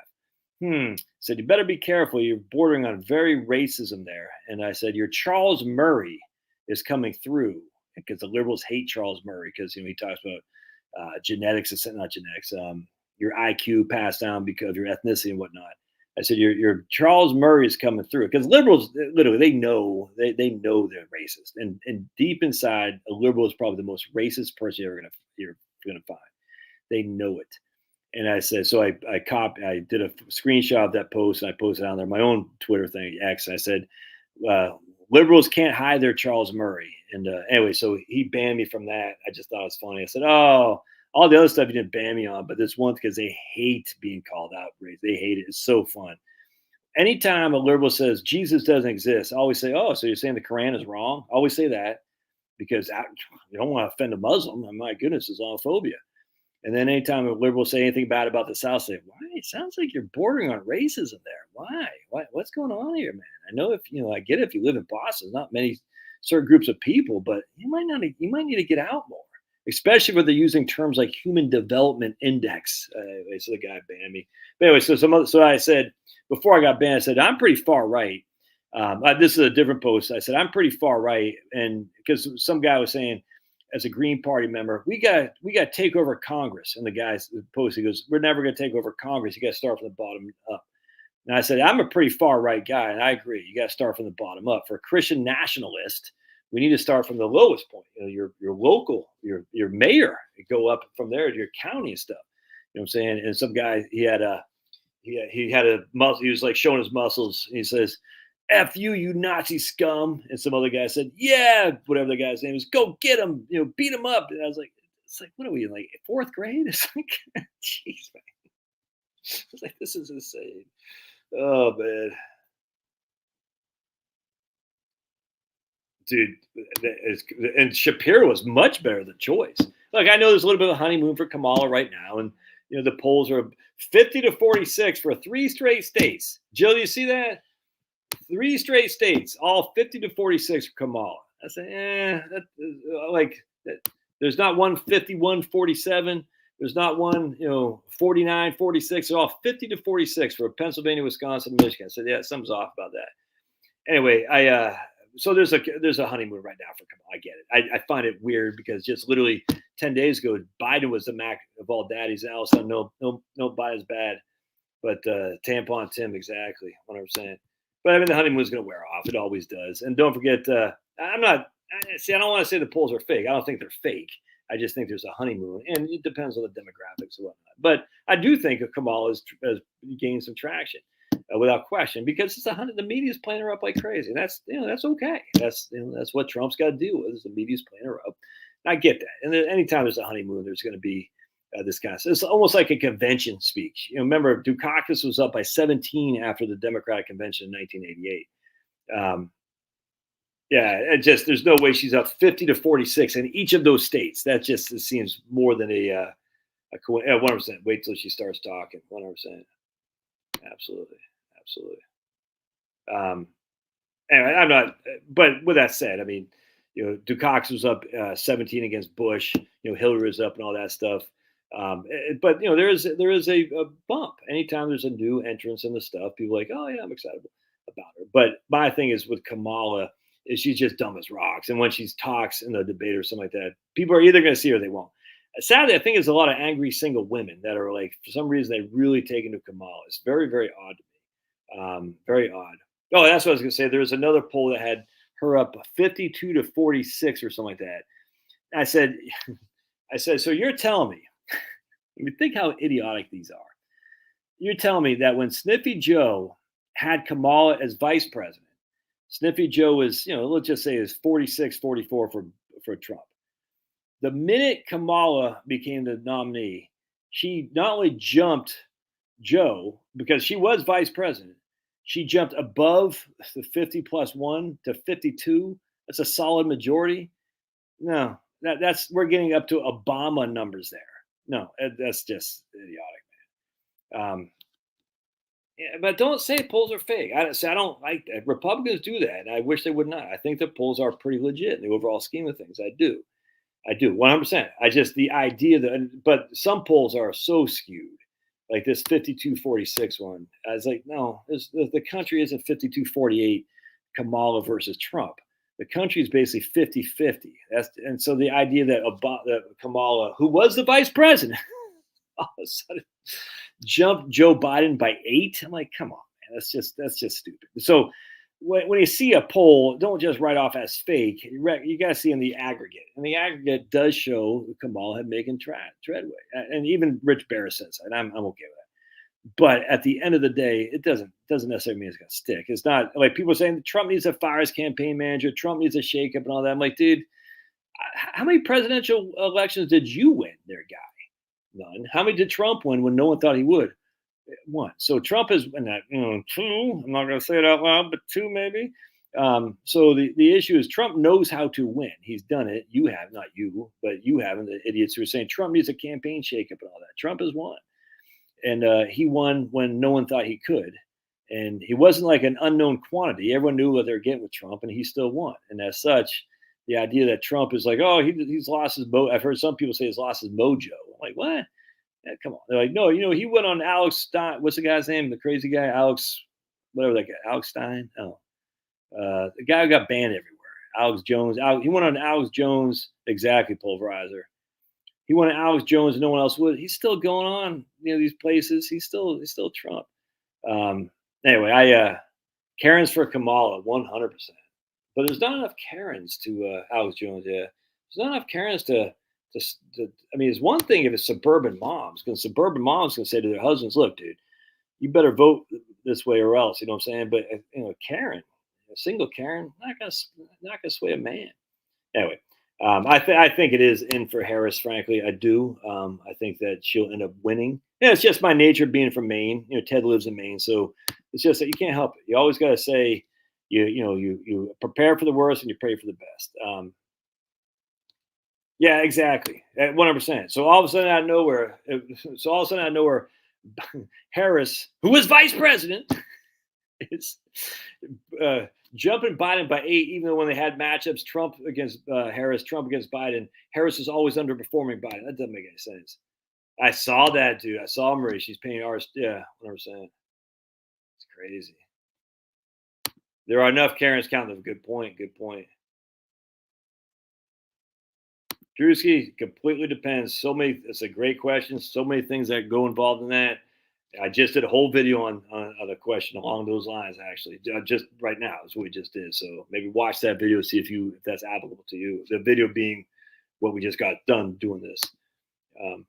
Said, you better be careful. You're bordering on very racism there. And I said, your Charles Murray is coming through because the liberals hate Charles Murray because he talks about genetics, not genetics, your IQ passed down because of your ethnicity and whatnot. I said, your Charles Murray is coming through because liberals, literally, they know they're racist, and deep inside, a liberal is probably the most racist person you're gonna find. They know it. And I said, so I did a screenshot of that post and I posted it on there, my own Twitter thing, X. I said, liberals can't hide their Charles Murray. And anyway, so he banned me from that. I just thought it was funny. I said, oh, all the other stuff he didn't ban me on, but this one because they hate being called out. They hate it. It's so fun. Anytime a liberal says Jesus doesn't exist, I always say, oh, so you're saying the Quran is wrong? I always say that because you don't want to offend a Muslim. My goodness, Islamophobia. And then anytime a liberal say anything bad about the South, say, why? It sounds like you're bordering on racism there. Why? What's going on here, man? I know I get it if you live in Boston, not many certain groups of people, but you might need to get out more, especially when they're using terms like human development index. So the guy banned me. But anyway, so I said, before I got banned, I said, I'm pretty far right. This is a different post. I said, I'm pretty far right. And because some guy was saying, as a Green Party member, we got to take over Congress. And the guy's post, he goes, we're never going to take over Congress. You got to start from the bottom up. And I said, I'm a pretty far right guy, and I agree. You got to start from the bottom up. For a Christian nationalist, we need to start from the lowest point. Your local, your mayor, you go up from there to your county and stuff. You know what I'm saying? And some guy, he had a muscle. He was like showing his muscles. He says, F you, you Nazi scum. And some other guy said, yeah, whatever the guy's name is, go get him, beat him up. And I was like, it's like, what are we in, like fourth grade? It's like, jeez, man. I was like, this is insane. Oh, man. Dude, and Shapiro was much better than choice. Look, I know there's a little bit of a honeymoon for Kamala right now. And, the polls are 50-46 for 3 straight states. Jill, do you see that? 3 straight states, all 50-46 for Kamala. I say, there's not one 51-47. There's not one, 49-46. They're all 50-46 for Pennsylvania, Wisconsin, Michigan. So yeah, something's off about that. Anyway, so there's a honeymoon right now for Kamala. I get it. I find it weird because just literally 10 days ago, Biden was the Mac of all daddies, and all of a sudden, no, Biden's bad. But tampon Tim, exactly, 100%. But I mean, the honeymoon's going to wear off. It always does. And don't forget, I'm not. See, I don't want to say the polls are fake. I don't think they're fake. I just think there's a honeymoon, and it depends on the demographics and whatnot. But I do think Kamala has gained some traction, without question, because it's the media's playing her up like crazy. And that's okay. That's what Trump's got to deal with. Is the media's playing her up. And I get that. And then anytime there's a honeymoon, there's going to be this kind of. It's almost like a convention speech. Remember, Dukakis was up by 17 after the Democratic convention in 1988. Yeah, there's no way she's up 50-46 in each of those states. That just seems more than a 100%. Wait till she starts talking. 100%. Absolutely. Anyway, I'm not. But with that said, I mean, Dukakis was up 17 against Bush. Hillary was up and all that stuff. But there is a bump anytime there's a new entrance in the stuff. People are like, oh yeah, I'm excited about her. But my thing is with Kamala is she's just dumb as rocks, and when she talks in the debate or something like that, people are either going to see her or they won't. Sadly, I think there's a lot of angry single women that are like, for some reason, they really taken to Kamala. It's very, very odd to me. Very odd. Oh, that's what I was going to say. There was another poll that had her up 52-46 or something like that. I said, so you're telling me, I mean, think how idiotic these are. You're telling me that when Sniffy Joe had Kamala as vice president, Sniffy Joe was, let's just say is 46-44 for Trump. The minute Kamala became the nominee, she not only jumped Joe because she was vice president, she jumped above the 50+1 to 52. That's a solid majority. No, that's we're getting up to Obama numbers there. No, that's just idiotic, man. Yeah, but don't say polls are fake. I don't like that. Republicans do that, and I wish they would not. I think the polls are pretty legit in the overall scheme of things. I do, 100%. I just the idea that, but some polls are so skewed, like this 52-46 one. I was like, no, the country isn't 52-48 Kamala versus Trump. The country is basically 50-50. And so the idea that Kamala, who was the vice president, all of a sudden jumped Joe Biden by 8. I'm like, come on, man, that's just stupid. So when you see a poll, don't just write off as fake. You got to see in the aggregate, and the aggregate does show Kamala had making treadway, and even Rich Barrett says that. I'm okay with that. But at the end of the day, it doesn't necessarily mean it's going to stick. It's not like people saying Trump needs to fire his campaign manager, Trump needs a shakeup and all that. I'm like, dude, how many presidential elections did you win there, guy? None. How many did Trump win when no one thought he would? One. So Trump is in that, two. I'm not going to say it out loud, but two maybe. So the issue is Trump knows how to win. He's done it. You have, not you, but you haven't. The idiots who are saying Trump needs a campaign shakeup and all that. Trump has won. And he won when no one thought he could. And he wasn't like an unknown quantity. Everyone knew what they were getting with Trump, and he still won. And as such, the idea that Trump is like, oh, he's lost his mojo. I've heard some people say he's lost his mojo. I'm like, what? Yeah, come on. They're like, no, he went on Alex Stein. What's the guy's name? The crazy guy, Alex, whatever that guy, Alex Stein. Oh, the guy who got banned everywhere. Alex Jones. He went on Alex Jones, exactly, pulverizer. He went on Alex Jones and no one else would. He's still going on, these places. He's still Trump. Anyway, Karen's for Kamala, 100%. But there's not enough Karens to Alex Jones. Yeah, there's not enough Karens to. I mean, it's one thing if it's suburban moms, because suburban moms can say to their husbands, "Look, dude, you better vote this way or else." You know what I'm saying? But Karen, a single Karen, not gonna sway a man. Anyway, I think it is in for Harris. Frankly, I do. I think that she'll end up winning. Yeah, it's just my nature being from Maine. Ted lives in Maine, so it's just that you can't help it. You always got to say, you prepare for the worst and you pray for the best. Yeah, exactly, at 100%. So all of a sudden out of nowhere, Harris, who was vice president, is jumping Biden by 8, even though when they had matchups, Trump against Harris, Trump against Biden, Harris is always underperforming Biden. That doesn't make any sense. I saw that, dude. I saw Marie. She's paying ours. Yeah, 100%. It's crazy. There are enough Karens counting. Good point. Drewski, completely depends. It's a great question. So many things that go involved in that. I just did a whole video on a question along those lines. Actually, just right now is what we just did. So maybe watch that video, see if that's applicable to you. The video being what we just got done doing this. Um,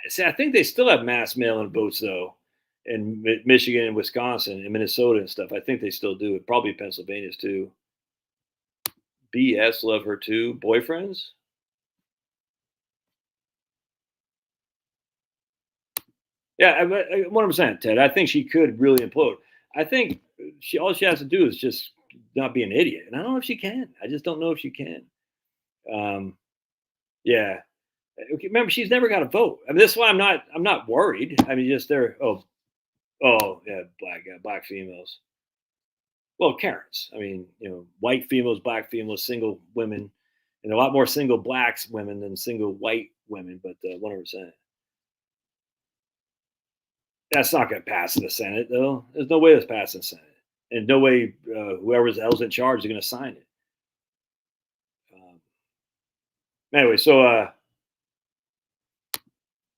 See, I think they still have mass mail-in votes though, in Michigan and Wisconsin and Minnesota and stuff. I think they still do it. Probably Pennsylvania's too. BS, love her too. Boyfriends. Yeah, what I'm saying, Ted. I think she could really implode. I think all she has to do is just not be an idiot, and I don't know if she can. I just don't know if she can. Um, yeah. Okay, remember, she's never got a vote. I mean, this is why I'm not worried. I mean, just they're yeah, black females. Well, Karens. I mean, white females, black females, single women, and a lot more single blacks women than single white women. But 100%. That's not going to pass in the Senate, though. There's no way that's passing the Senate, and no way whoever's the hell's in charge is going to sign it. Anyway, so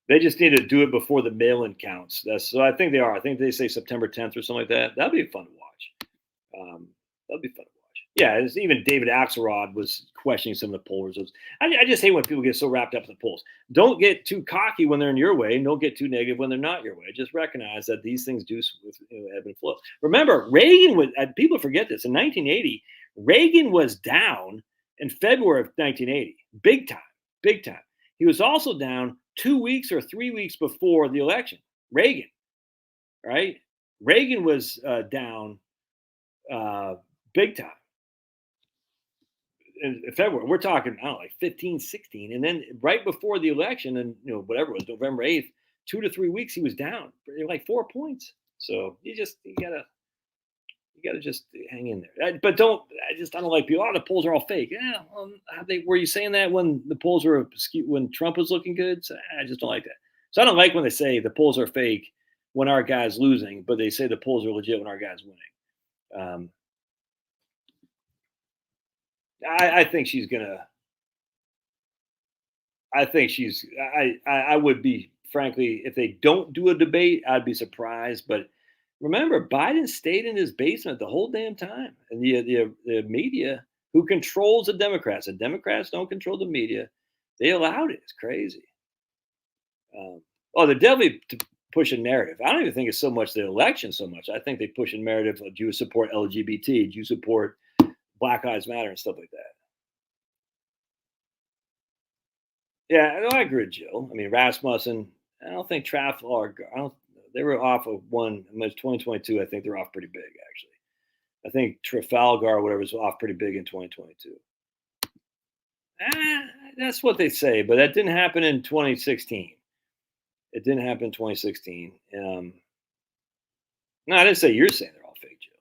they just need to do it before the mail-in counts. So I think they are. I think they say September 10th or something like that. That'd be fun to watch. That'd be fun to watch. Yeah, even David Axelrod was questioning some of the pollers. I just hate when people get so wrapped up in the polls. Don't get too cocky when they're in your way, and don't get too negative when they're not your way. Just recognize that these things do ebb and flow. Remember, Reagan was. People forget this. In 1980, Reagan was down in February of 1980, big time, big time. He was also down 2 weeks or 3 weeks before the election. Reagan, right? Reagan was down big time in February. We're talking, I don't know, like 15, 16. And then right before the election, and whatever it was, November 8th, 2 to 3 weeks, he was down like 4 points. So you gotta just hang in there. But I don't like people. The polls are all fake. Yeah, were you saying that when the polls were skewed, when Trump was looking good? So, I just don't like that. So I don't like when they say the polls are fake when our guy's losing, but they say the polls are legit when our guy's winning. I think she's gonna. I think she's. I would be, frankly, if they don't do a debate, I'd be surprised. But remember, Biden stayed in his basement the whole damn time, and the media, who controls the Democrats don't control the media. They allowed it. It's crazy. They're definitely push a narrative. I don't even think it's so much the election so much. I think they push a narrative of, do you support LGBT? Do you support Black Lives Matter and stuff like that? Yeah, I agree with Jill. I mean, Rasmussen, I don't think Trafalgar, they were off of one, it was 2022. I think they're off pretty big, actually. I think Trafalgar or whatever was off pretty big in 2022. That's what they say, but that didn't happen in 2016. It didn't happen in 2016. No, I didn't say you're saying they're all fake, Jill.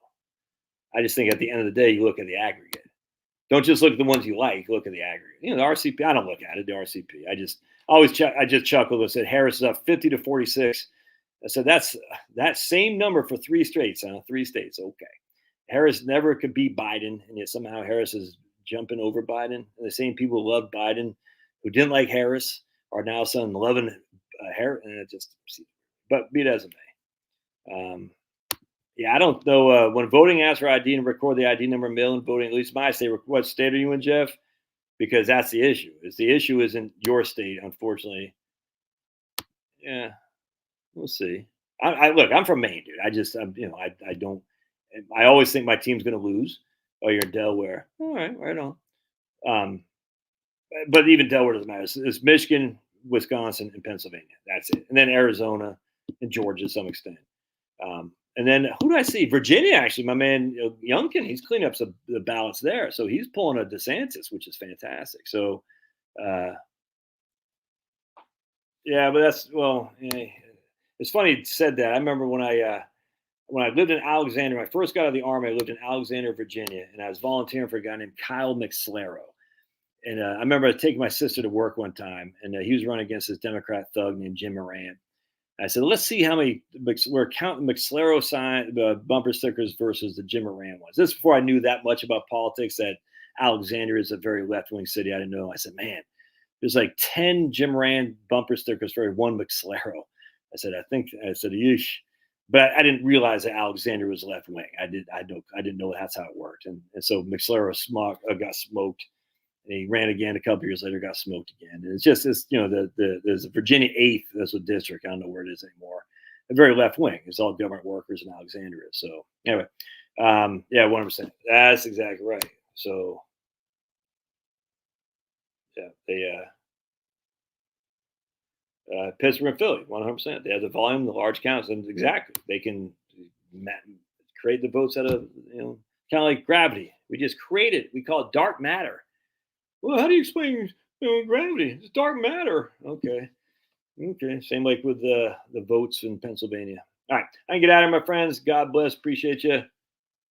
I just think at the end of the day, you look at the aggregate. Don't just look at the ones you like. Look at the aggregate. The RCP. I don't look at it. The RCP. I just chuckled and said Harris is up 50 to 46. I said that's that same number for 3 states. 3 states. Okay. Harris never could beat Biden, and yet somehow Harris is jumping over Biden. And the same people who loved Biden, who didn't like Harris, are now suddenly loving Harris. And it just. But be it as it may. Yeah, I don't know. When voting asks for ID and record the ID number, mail-in voting, at least my state. What state are you in, Jeff? Because that's the issue. The issue isn't your state, unfortunately. Yeah, we'll see. Look. I'm from Maine, dude. I don't. I always think my team's going to lose. Oh, you're in Delaware. All right, right on. But even Delaware doesn't matter. It's Michigan, Wisconsin, and Pennsylvania. That's it. And then Arizona and Georgia to some extent. And then who do I see? Virginia, actually, my man Youngkin, he's cleaning up the ballots there. So he's pulling a DeSantis, which is fantastic. So, yeah, but it's funny you said that. I remember when I lived in Alexander, when I first got out of the Army, I lived in Alexander, Virginia, and I was volunteering for a guy named Kyle McSlero. And I remember taking my sister to work one time, and he was running against this Democrat thug named Jim Moran. I said, let's see how many we're counting McSlero bumper stickers versus the Jim Moran ones. This is before I knew that much about politics, that Alexandria is a very left-wing city. I didn't know. I said, man, There's like 10 Jim Rand bumper stickers for one McSlero. I said, yeesh. But I didn't realize that Alexander was left wing. I didn't know that's how it worked. And so McSlero got smoked. And he ran again a couple years later, got smoked again. And it's just this, there's a Virginia 8th, that's a district. I don't know where it is anymore. A very left wing. It's all government workers in Alexandria. So anyway, yeah, 100%. That's exactly right. So yeah, they Pittsburgh and Philly, 100%. They have the volume, the large counts, and exactly they can create the votes out of kind of like gravity. We just create it. We call it dark matter. Well, how do you explain gravity? It's dark matter. Okay. Same like with the votes in Pennsylvania. All right, I can get out of here, my friends. God bless. Appreciate you.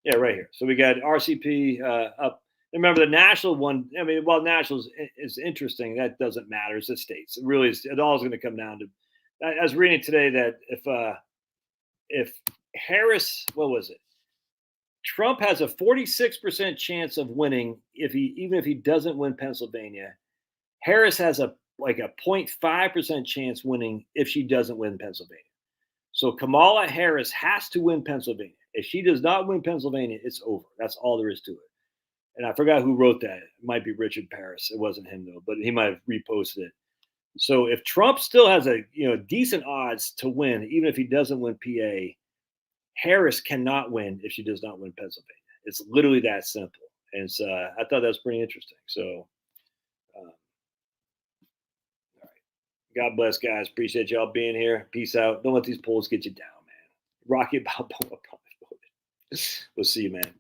Yeah, right here. So we got RCP up. Remember the national one. I mean, well, nationals is interesting. That doesn't matter. It's the states. It really is. It all is going to come down to. I was reading today that if Harris, what was it? Trump has a 46% chance of winning even if he doesn't win Pennsylvania. Harris has a 0.5% chance winning if she doesn't win Pennsylvania. So Kamala Harris has to win Pennsylvania. If she does not win Pennsylvania, it's over. That's all there is to it. And I forgot who wrote that. It might be Richard Paris. It wasn't him though, but he might have reposted it. So if Trump still has a decent odds to win, even if he doesn't win PA, Harris cannot win if she does not win Pennsylvania. It's literally that simple. And so I thought that was pretty interesting. So, all right. God bless, guys. Appreciate y'all being here. Peace out. Don't let these polls get you down, man. Rocky Balboa probably voted. We'll see you, man.